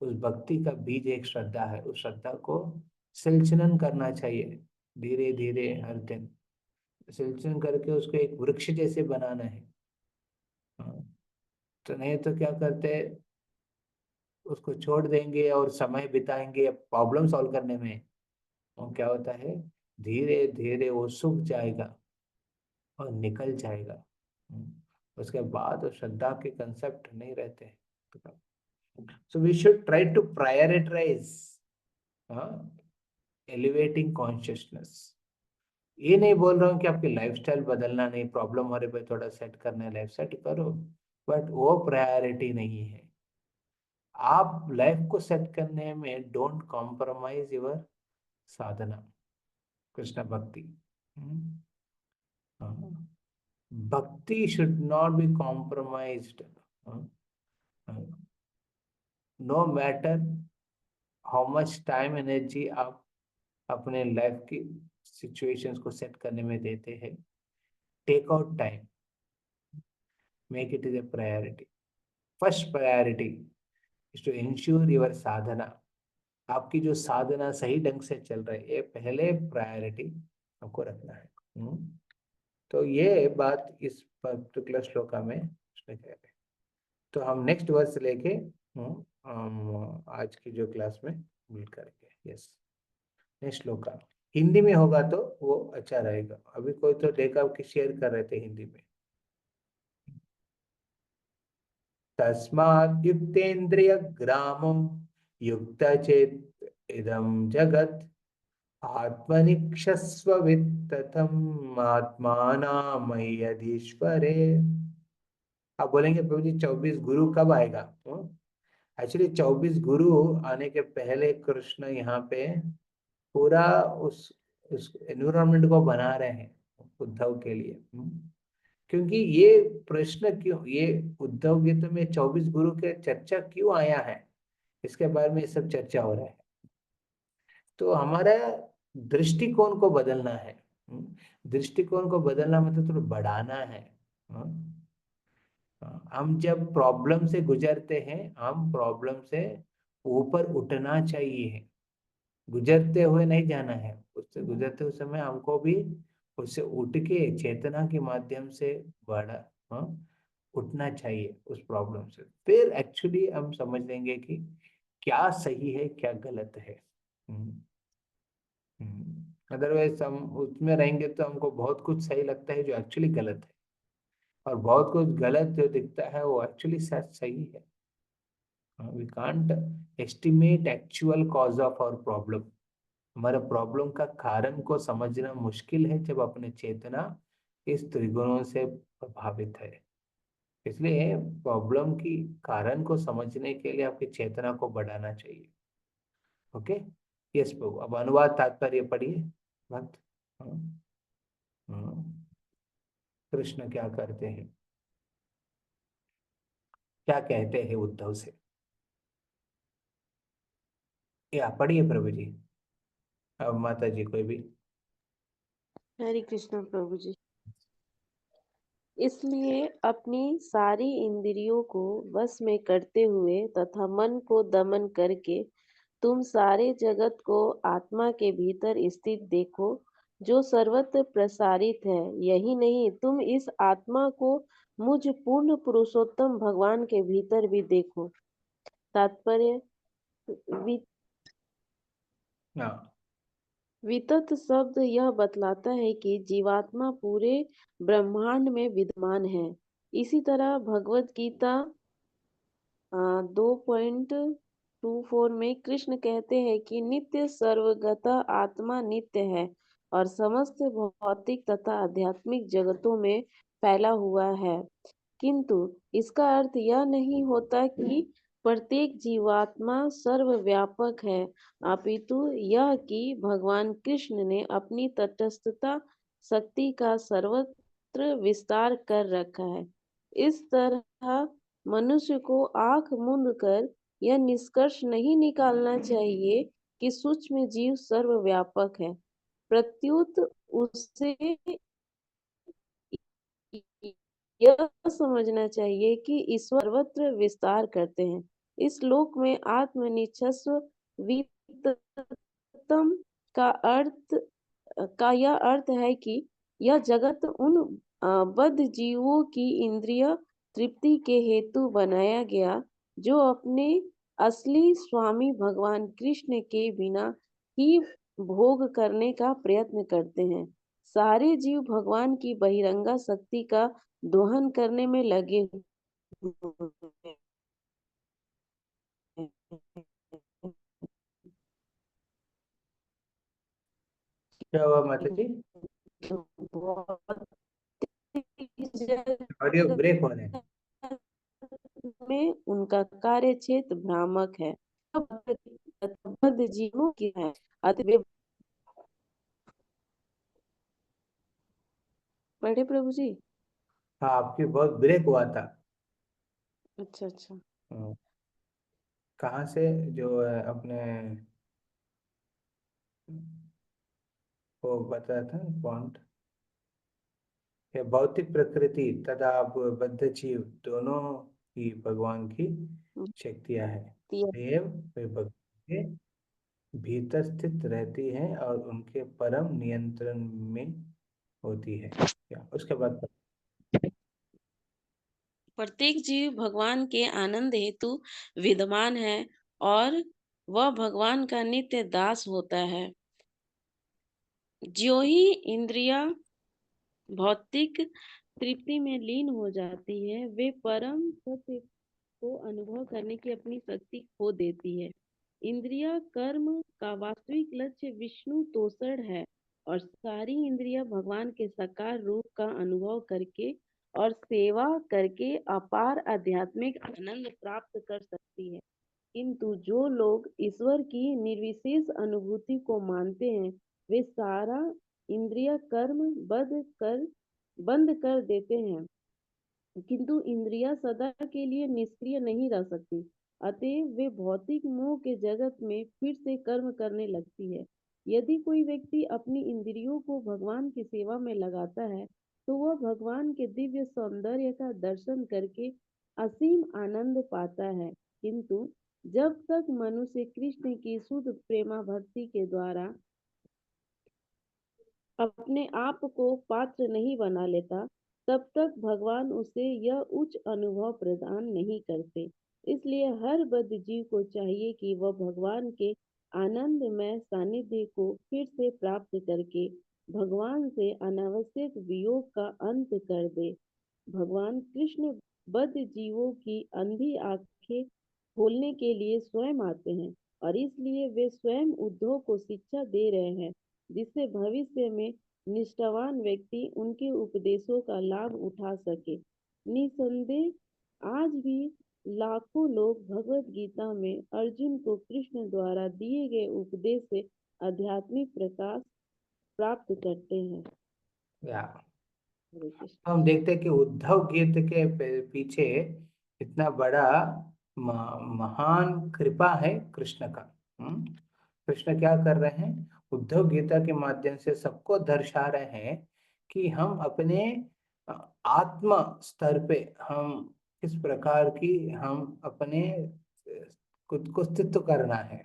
उस भक्ति का बीज एक श्रद्धा है, उस श्रद्धा को सिंचन करना चाहिए धीरे धीरे हर दिन, सिंचन करके उसको एक वृक्ष जैसे बनाना है। तो नहीं तो क्या करते, उसको छोड़ देंगे और समय बिताएंगे प्रॉब्लम सॉल्व करने में, और क्या होता है, धीरे धीरे वो सूख जाएगा और निकल जाएगा। उसके बाद वो श्रद्धा के कंसेप्ट नहीं रहते हैं। So we should try to prioritize elevating consciousness. ये नहीं बोल रहा हूँ कि आपकी लाइफस्टाइल बदलना नहीं, प्रॉब्लम हो रही पे थोड़ा सेट करना है, लाइफ सेट करो, बट वो प्रायोरिटी नहीं है। आप लाइफ को सेट करने में डोंट कॉम्प्रोमाइज योर साधना, कृष्ण भक्ति। भक्ति should not be compromised, no matter how much time energy आप अपने लाइफ की सिचुएशंस को सेट करने में देते हैं, take out time, make it is a priority. First priority is to ensure your sadhana, आपकी जो साधना सही ढंग से चल रही है, ये पहले प्रायोरिटी आपको रखना है। तो ये बात इस पर्टिकुलर श्लोका में उसने कह रहे। तो हम नेक्स्ट वर्स लेके हम आज की जो क्लास में मिल करेंगे। यस, नेक्स्ट श्लोका हिंदी में होगा तो वो अच्छा रहेगा। अभी कोई तो देखा कि शेयर कर रहे थे हिंदी में। तस्मात् युक्तेन्द्रिय ग्रामो युक्त चेत इदं जगत आत्मनिक्षस्व वित्ततम आत्मानामय्यधीश्वरे। आप बोलेंगे प्रभु जी 24 गुरु कब आएगा? एक्चुअली 24 गुरु आने के पहले कृष्ण यहाँ पे पूरा उस एनवायरमेंट को बना रहे हैं उद्धव के लिए। क्योंकि ये प्रश्न क्यों, ये उद्धव गीता में 24 गुरु के चर्चा क्यों आया है, इसके बारे में ये सब चर्चा हो रहा है। तो हमारा दृष्टिकोण को बदलना है। दृष्टिकोण को बदलना मतलब थोड़ा बढ़ाना है। हम जब प्रॉब्लम से गुजरते हैं, हम प्रॉब्लम से ऊपर उठना चाहिए, गुजरते हुए नहीं जाना है। उससे गुजरते हुए समय हमको भी उससे उठ के चेतना के माध्यम से बढ़ा उठना चाहिए उस प्रॉब्लम से, फिर एक्चुअली हम समझ लेंगे कि क्या सही है क्या गलत है। अदरवाइज हम उसमें रहेंगे तो हमको बहुत कुछ सही लगता है जो एक्चुअली गलत है, और बहुत कुछ गलत जो दिखता है वो एक्चुअली सच सही है। We can't estimate actual cause of our problem. हमारे प्रॉब्लम का कारण को समझना मुश्किल है जब अपने चेतना इस त्रिगुणों से प्रभावित है। इसलिए प्रॉब्लम की कारण को समझने के लिए आपकी चेतना को बढ़ाना चाहिए। ओके। यस प्रभु, अब अनुवाद तात्पर्य पढ़िए भक्त। हम्म, हम्म, कृष्ण क्या करते हैं, क्या कहते हैं उद्धव से, या पढ़िए प्रभु जी। अब माता जी कोई भी। हरे कृष्ण प्रभु जी। इसलिए अपनी सारी इंद्रियों को वश में करते हुए तथा मन को दमन करके तुम सारे जगत को आत्मा के भीतर स्थित देखो, जो सर्वत्र प्रसारित है। यही नहीं, तुम इस आत्मा को मुझ पूर्ण पुरुषोत्तम भगवान के भीतर भी देखो। तात्पर्य, वि- हाँ। वितत शब्द यह बतलाता है कि जीवात्मा पूरे ब्रह्मांड में विद्यमान है। इसी तरह भगवत गीता 2.24 में कृष्ण कहते हैं कि नित्य सर्वगता आत्मा नित्य है और समस्त भौतिक तथा आध्यात्मिक जगतों में फैला हुआ है। किंतु इसका अर्थ यह नहीं होता कि प्रत्येक जीवात्मा सर्वव्यापक है, अपितु यह कि भगवान कृष्ण ने अपनी तटस्थता शक्ति का सर्वत्र विस्तार कर रखा है। इस तरह मनुष्य को आंख मूंद कर यह निष्कर्ष नहीं निकालना चाहिए कि सूक्ष्म जीव सर्वव्यापक है। प्रत्युत उसे यह समझना चाहिए कि ईश्वर सर्वत्र विस्तार करते हैं। इस श्लोक में आत्मनिश्चस्व वित्तम का अर्थ का यह अर्थ है कि यह जगत उन बद्ध जीवों की इंद्रिय तृप्ति के हेतु बनाया गया, जो अपने असली स्वामी भगवान कृष्ण के बिना ही भोग करने का प्रयत्न करते हैं। सारे जीव भगवान की बहिरंगा शक्ति का दोहन करने में लगे हुए हैं। क्या हुआ माता जी? ऑडियो ब्रेक हो रहे हैं। में उनका कार्य क्षेत्र भ्रामक है, बद्ध जीवों की है। अतः पढ़े प्रभु जी। हाँ, आपकी बहुत ब्रेक हुआ था। अच्छा अच्छा। हम्म, कहाँ से? जो अपने वो बता था पॉइंट, ये भौतिक प्रकृति तथा बद्ध जीव दोनों ही भगवान की शक्तियां हैं। देव वे भगवान के भीतर स्थित रहती हैं और उनके परम नियंत्रण में होती है। क्या उसके बाद? प्रत्येक जीव भगवान के आनंद हेतु विद्यमान है और वह भगवान का नित्य दास होता है। ज्यों ही इंद्रिया भौतिक तृप्ति में लीन हो जाती है, वे परम सत्य को अनुभव करने की अपनी शक्ति खो देती है। इंद्रिया कर्म का वास्तविक लक्ष्य विष्णु तोषण है और सारी इंद्रिया भगवान के साकार रूप का अनुभव करके और सेवा करके अपार आध्यात्मिक आनंद प्राप्त कर सकती है। किंतु जो लोग ईश्वर की निर्विशेष अनुभूति को मानते हैं, वे सारा इंद्रिय कर्म बंद कर देते हैं। किंतु इंद्रियां सदा के लिए निष्क्रिय नहीं रह सकती, अतएव वे भौतिक मोह के जगत में फिर से कर्म करने लगती है। यदि कोई व्यक्ति अपनी इंद्रियों को भगवान की सेवा में लगाता है, तो वह भगवान के दिव्य सौंदर्य का दर्शन करके असीम आनंद पाता है। किंतु जब तक मनुष्य कृष्ण की शुद्ध प्रेमा भक्ति के द्वारा अपने आप को पात्र नहीं बना लेता, तब तक भगवान उसे यह उच्च अनुभव प्रदान नहीं करते। इसलिए हर बद्ध जीव को चाहिए कि वह भगवान के आनंदमय सानिध्य को फिर से प्राप्त करके भगवान से अनावश्यक वियोग का अंत कर दे। भगवान कृष्ण बद्ध जीवों की अंधी आंखें खोलने के लिए स्वयं आते हैं और इसलिए वे स्वयं उद्धव को शिक्षा दे रहे हैं, जिससे भविष्य में निष्ठावान व्यक्ति उनके उपदेशों का लाभ उठा सके। निसंदेह आज भी लाखों लोग भगवत गीता में अर्जुन को कृष्ण द्वारा दिए गए उपदेश से आध्यात्मिक प्रकाश प्राप्त करते हैं। या हरे कृष्ण। हम देखते हैं कि उद्धव गीत के पीछे इतना बड़ा महान कृपा है कृष्ण का। कृष्ण क्या कर रहे हैं? उद्धव गीता के माध्यम से सबको दर्शा रहे हैं कि हम अपने अ, आत्म स्तर पे हम किस प्रकार की हम अपने खुद को स्थित करना है।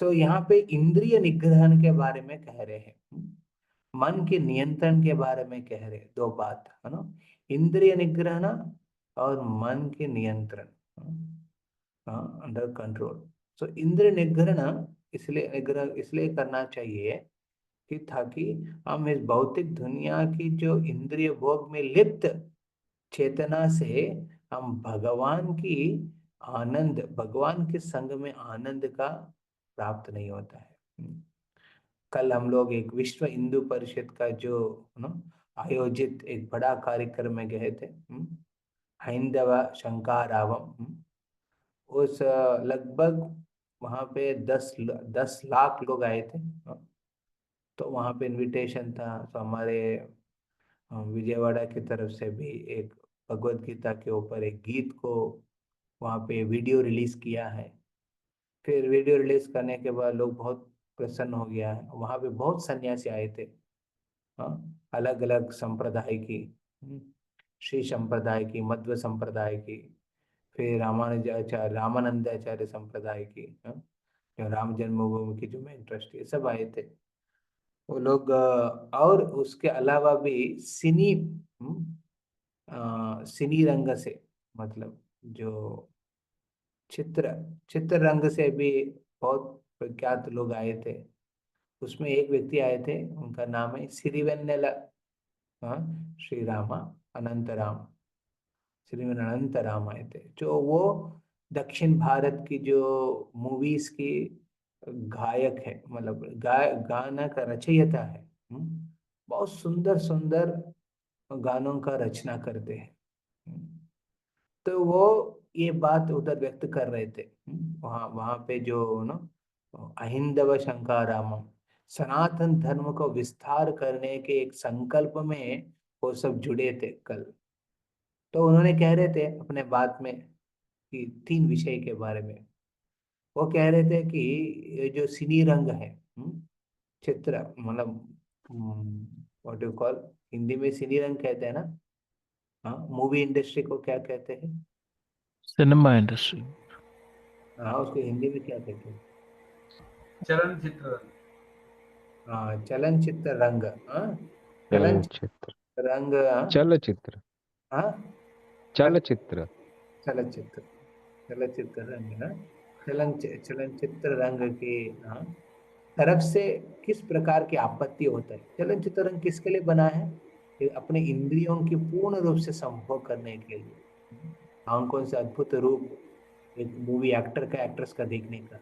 तो यहाँ पे इंद्रिय निग्रहण के बारे में कह रहे हैं। मन के नियंत्रण के बारे में कह रहे, दो बात है ना, इंद्रिय निग्रहण और मन के नियंत्रण, अंडर कंट्रोल। सो इंद्रिय निग्रहण इसलिए निग्रह इसलिए करना चाहिए कि ताकि हम इस भौतिक दुनिया की जो इंद्रिय भोग में लिप्त चेतना से हम भगवान की आनंद, भगवान के संग में आनंद का प्राप्त नहीं होता है। कल हम लोग एक विश्व हिंदू परिषद का जो आयोजित एक बड़ा कार्यक्रम में गए थे, हैंदव शंकारावम। उस लगभग वहाँ पे 10 लाख लोग आए थे। तो वहाँ पे इनविटेशन था, तो हमारे विजयवाड़ा की तरफ से भी एक भगवत गीता के ऊपर एक गीत को वहाँ पे वीडियो रिलीज किया है। फिर वीडियो रिलीज करने के बाद लोग बहुत प्रसन्न हो गया है। वहाँ पे बहुत सन्यासी आए थे, हाँ, अलग अलग संप्रदाय की, श्री संप्रदाय की, मध्व संप्रदाय की, फिर रामानुजाचार्य रामानंदाचार्य संप्रदाय की, हाँ, जो राम जन्मभूमि की जो मेन ट्रस्ट है, सब आए थे वो लोग। और उसके अलावा भी सिनी रंग से, मतलब जो चित्र चित्र रंग से भी बहुत प्रख्यात लोग आए थे। उसमें एक व्यक्ति आए थे, उनका नाम है सिरिवेन्नेला, हाँ, श्री रामा अनंतराम, श्रीमान अनंतराम आए थे, जो वो दक्षिण भारत की जो मूवीज की गायक है, मतलब गाना का रचयिता है। बहुत सुंदर सुंदर गानों का रचना करते हैं। तो वो ये बात उधर व्यक्त कर रहे थे। वहाँ वहाँ पे जो ना अहिंदव शंकारामम, सनातन धर्म को विस्तार करने के एक संकल्प में वो सब जुड़े थे कल। तो उन्होंने कह रहे थे अपने बात में कि 3 विषय के बारे में वो कह रहे थे कि ये जो सिनी रंग है, चित्र, मतलब व्हाट यू कॉल, हिंदी में सिनी रंग कहते हैं ना, हाँ, मूवी इंडस्ट्री को क्या कहते हैं? Cinema industry. हाँ, उसको हिंदी में क्या कहते हैं? चलनचित्र। हाँ, चलनचित्र रंग, हाँ, चलचित्र। चलनचित्र रंग, हाँ, चलचित्र। हाँ, चलचित्र। चलचित्र, चलचित्र रंग ना, चलनचित्र रंग के, हाँ, तरफ से किस प्रकार की आपत्ति होता है। चलनचित्र रंग किसके लिए बना है? ये अपने इंद्रियों की पूर्ण रूप से संभोग करने के लिए, आंखों से अद्भुत रूप एक मूवी एक्टर का, एक्ट्रेस का देखने का,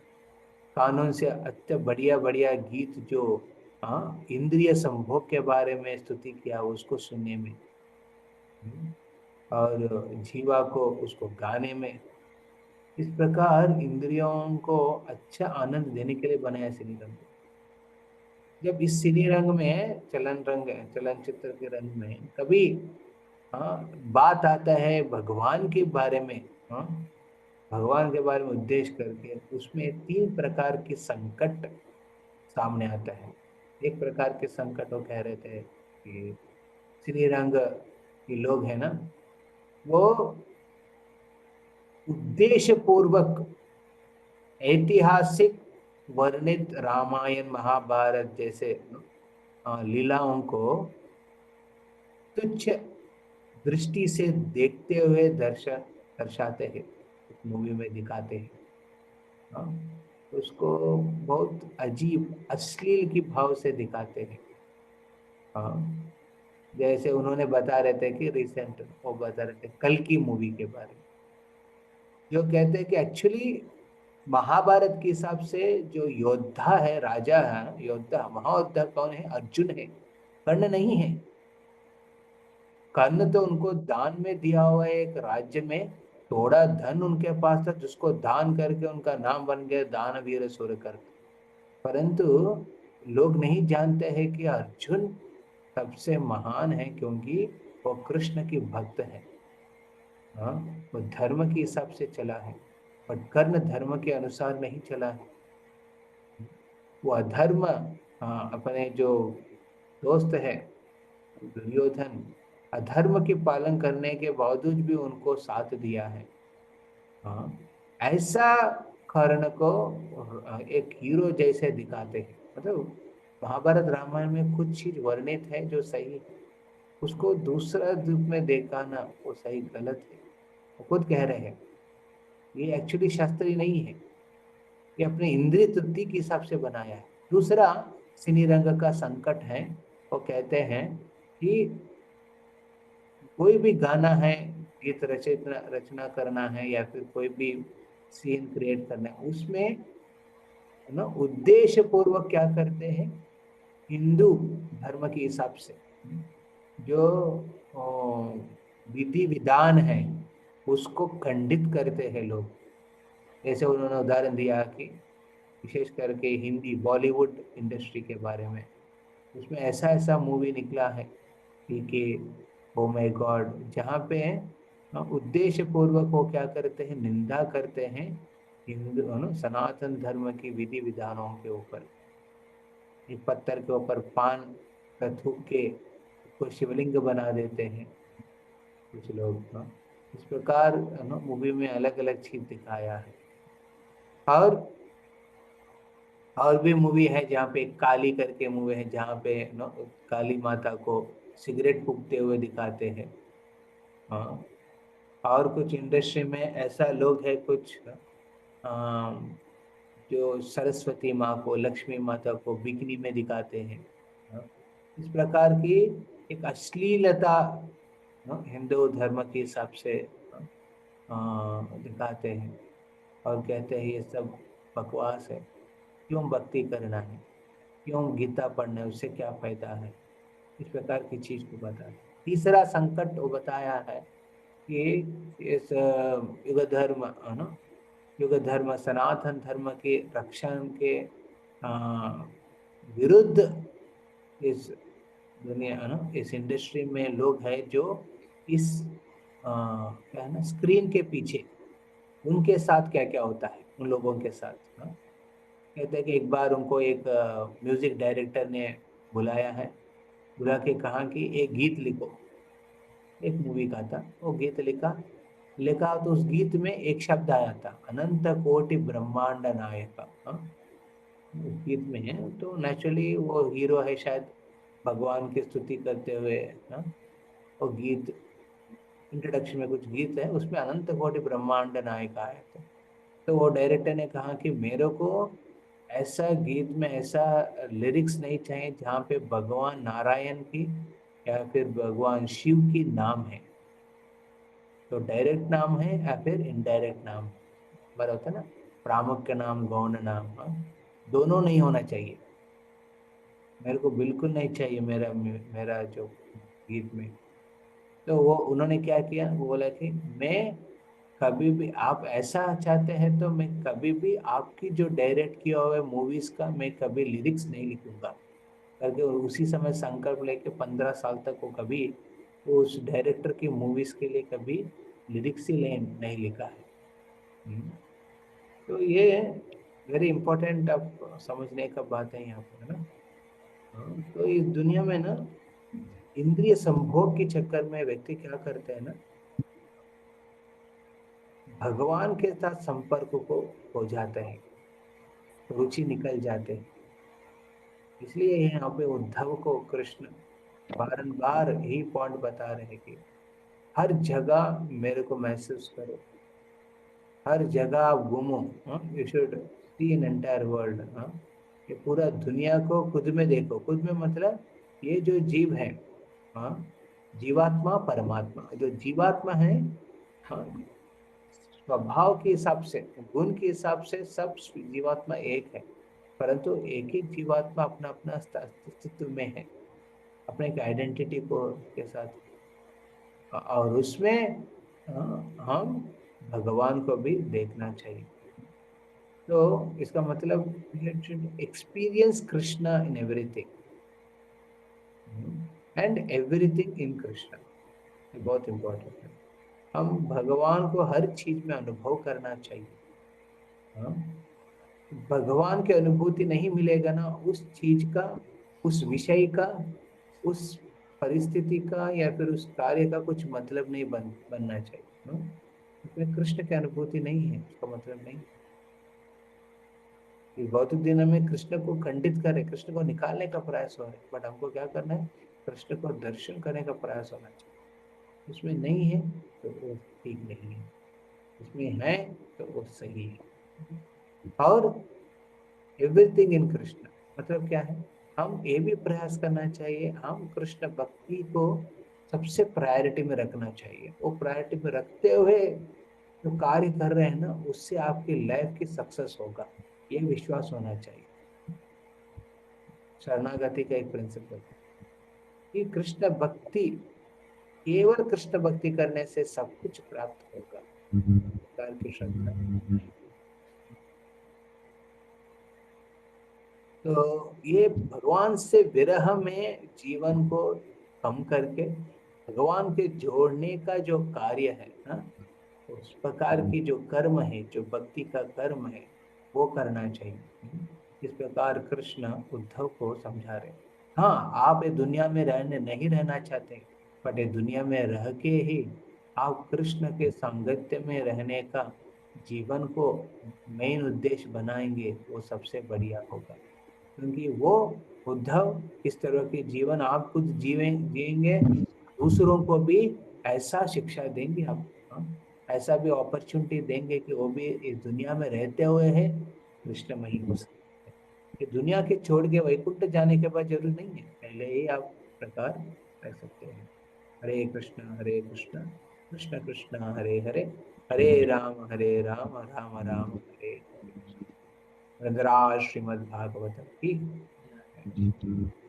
कानून से अत्य बढ़िया बढ़िया गीत जो, हाँ, इंद्रिय संभोग के बारे में स्तुति किया उसको सुनने में, और जीवा को उसको गाने में। इस प्रकार इंद्रियों को अच्छा आनंद देने के लिए बनाया सिनी रंग। जब इस सिनी रंग में, चलनचित्र के रंग में कभी, हाँ, बात आता है भगवान के बारे में, हाँ, भगवान के बारे में उद्देश्य करके, उसमें 3 प्रकार के संकट सामने आता है। एक प्रकार के संकट वो कह रहे थे कि श्री रंग के लोग हैं ना, वो उद्देश्य पूर्वक ऐतिहासिक वर्णित रामायण महाभारत जैसे लीलाओं को तुच्छ दृष्टि से देखते हुए दर्शाते हैं, मूवी में दिखाते हैं, हाँ, उसको बहुत अजीब अश्लील की भाव से दिखाते हैं। हाँ, जैसे उन्होंने बता रहे थे कि रिसेंट वो बता रहे थे कल की मूवी के बारे में, जो कहते हैं कि एक्चुअली महाभारत के हिसाब से जो योद्धा है, राजा है, योद्धा महायोद्धा कौन है? अर्जुन है, कर्ण नहीं है। कर्ण तो उनको दान में दिया हुआ है, एक राज्य में थोड़ा धन उनके पास था जिसको दान करके उनका नाम बन गया दानवीर सूरकर्ण। परंतु लोग नहीं जानते हैं कि अर्जुन सबसे महान है क्योंकि वो कृष्ण की भक्त है। हाँ, वो धर्म के हिसाब से चला है, पर कर्ण धर्म के अनुसार नहीं चला है। वो अधर्म, हाँ, अपने जो दोस्त है दुर्योधन, अधर्म के पालन करने के बावजूद भी उनको साथ दिया है। हाँ, ऐसा कर्ण को एक हीरो जैसे दिखाते हैं। मतलब महाभारत रामायण में कुछ चीज वर्णित है जो सही है, उसको दूसरा रूप में दिखाना वो सही गलत है। वो खुद कह रहे हैं ये एक्चुअली शास्त्रीय नहीं है, ये अपने इंद्रिय तृप्ति के हिसाब से बनाया है। दूसरा सिनी रंग का संकट है, वो कहते हैं कि कोई भी गाना है, गीत रचना रचना करना है या फिर कोई भी सीन क्रिएट करना है, उसमें है ना उद्देश्य पूर्वक क्या करते हैं, हिंदू धर्म के हिसाब से जो विधि विधान है उसको खंडित करते हैं लोग। जैसे उन्होंने उदाहरण दिया कि विशेष करके हिंदी बॉलीवुड इंडस्ट्री के बारे में, उसमें ऐसा ऐसा मूवी निकला है कि ओ माय गॉड, जहाँ पे उद्देश्य पूर्वक वो क्या करते हैं, निंदा करते हैं हिंदू सनातन धर्म की विधि विधानों के ऊपर। एक पत्थर के ऊपर पान का थूक के उसको शिवलिंग बना देते हैं कुछ लोग। इस प्रकार मूवी में अलग अलग चीज दिखाया है। और और भी मूवी है जहाँ पे काली करके मूवी है, जहाँ पे काली माता को सिगरेट फूकते हुए दिखाते हैं। हाँ, और कुछ इंडस्ट्री में ऐसा लोग है कुछ जो सरस्वती माँ को, लक्ष्मी माता को बिकनी में दिखाते हैं। हाँ, इस प्रकार की एक अश्लीलता हिंदू धर्म के हिसाब से दिखाते हैं और कहते हैं ये सब बकवास है, क्यों भक्ति करना है, क्यों गीता पढ़ना है, उससे क्या फायदा है। इस प्रकार की चीज को बताया। तीसरा संकट वो बताया है कि इस युग धर्म है ना, युग धर्म सनातन धर्म के रक्षण के विरुद्ध इस दुनिया है ना, इस इंडस्ट्री में लोग हैं जो इस क्या है ना स्क्रीन के पीछे उनके साथ क्या क्या होता है उन लोगों के साथ। हाँ? कहते हैं कि एक बार उनको एक म्यूजिक डायरेक्टर ने बुलाया है, बुला के कहा कि एक गीत लिखो। एक मूवी का था, वो गीत लिखा लिखा तो उस गीत में एक शब्द आया था, अनंत कोटि ब्रह्मांड नायक। हाँ? उस गीत में है तो नेचुरली वो हीरो है शायद भगवान की स्तुति करते हुए। हाँ? वो गीत इंट्रोडक्शन में कुछ गीत है उसमें अनंत कोटि ब्रह्मांड नायक आया था। तो वो डायरेक्टर ने कहा कि मेरे को ऐसा गीत में ऐसा लिरिक्स नहीं चाहिए जहाँ पे भगवान नारायण की या फिर भगवान शिव की नाम है। तो डायरेक्ट नाम है या फिर इनडायरेक्ट नाम है, बराबर होता है ना, प्रामुख्य नाम गौण नाम। हाँ, दोनों नहीं होना चाहिए, मेरे को बिल्कुल नहीं चाहिए मेरा मेरा जो गीत में। तो वो उन्होंने क्या किया, वो बोला कि मैं कभी भी आप ऐसा चाहते हैं तो मैं कभी भी आपकी जो डायरेक्ट किया हुआ मूवीज का मैं कभी लिरिक्स नहीं लिखूंगा करके उसी समय संकल्प लेके 15 साल तक वो कभी उस डायरेक्टर की मूवीज के लिए कभी लिरिक्स ही नहीं लिखा है। हम्म। तो ये वेरी इंपॉर्टेंट अब समझने का बात है यहाँ पर, है ना। हाँ, तो इस दुनिया में ना इंद्रिय संभोग के चक्कर में व्यक्ति क्या करते हैं ना, भगवान के साथ संपर्क को हो जाते हैं, रुचि निकल जाते हैं। इसलिए यहाँ पे उद्धव को कृष्ण बारंबार यही पॉइंट बता रहे हैं कि हर जगह मेरे को महसूस करो, हर जगह आप घूमो। You should see an entire world. ये पूरा दुनिया को खुद में देखो, खुद में मतलब ये जो जीव है, हाँ, जीवात्मा परमात्मा, जो जीवात्मा है, हाँ, स्वभाव के हिसाब से, गुण के हिसाब से सब जीवात्मा एक है, परंतु एक एक जीवात्मा अपना अपना अस्तित्व में है, अपने एक आइडेंटिटी को के साथ। और उसमें हम भगवान को भी देखना चाहिए। तो इसका मतलब experience Krishna in everything and everything in Krishna, ये बहुत इंपॉर्टेंट है। हम भगवान को हर चीज में अनुभव करना चाहिए। हाँ? भगवान की अनुभूति नहीं मिलेगा ना, उस चीज का, उस विषय का, उस परिस्थिति का या फिर उस कार्य का कुछ मतलब नहीं बनना चाहिए। उसमें कृष्ण की अनुभूति नहीं है, उसका मतलब नहीं। ये भौतिक दुनिया में कृष्ण को खंडित करे, कृष्ण को निकालने का प्रयास हो रहा है, बट हमको क्या करना है? कृष्ण को दर्शन करने का प्रयास होना चाहिए। उसमें नहीं है तो वो ठीक नहीं है, उसमें है तो वो सही है। और एवरीथिंग इन कृष्ण मतलब क्या है? हम ये भी प्रयास करना चाहिए, हम कृष्ण भक्ति को सबसे प्रायोरिटी में रखना चाहिए। वो प्रायोरिटी में रखते हुए जो कार्य कर रहे हैं ना, उससे आपकी लाइफ की सक्सेस होगा, ये विश्वास होना चाहिए। शरणागति का एक प्रिंसिपल है कि कृष्ण भक्ति, केवल कृष्ण भक्ति करने से सब कुछ प्राप्त होगा, प्रकार की श्रद्धा। तो ये भगवान से विरह में जीवन को कम करके भगवान के जोड़ने का जो कार्य है ना, उस प्रकार की जो कर्म है, जो भक्ति का कर्म है, वो करना चाहिए। इस प्रकार कृष्ण उद्धव को समझा रहे। हाँ, आप ये दुनिया में नहीं रहना चाहते, बट ये दुनिया में रह के ही आप कृष्ण के सांगत्य में रहने का जीवन को मेन उद्देश्य बनाएंगे, वो सबसे बढ़िया होगा। क्योंकि वो उद्धव इस तरह के जीवन आप खुद जिएंगे, दूसरों को भी ऐसा शिक्षा देंगे आप। हाँ? ऐसा भी अपॉर्चुनिटी देंगे कि वो भी इस दुनिया में रहते हुए है कृष्णमयी हो सकते हैं। ये दुनिया के छोड़ के वैकुंठ जाने के बाद जरूरी नहीं है, पहले ही आप प्रकार रह सकते हैं। हरे कृष्ण कृष्ण कृष्ण हरे हरे, हरे राम राम राम हरे हरे। रंगराज श्रीमद् भागवतम की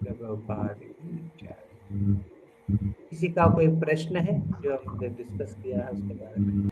प्रभुपाद की जय। किसी का कोई प्रश्न है जो हमने डिस्कस किया है उसके बारे में?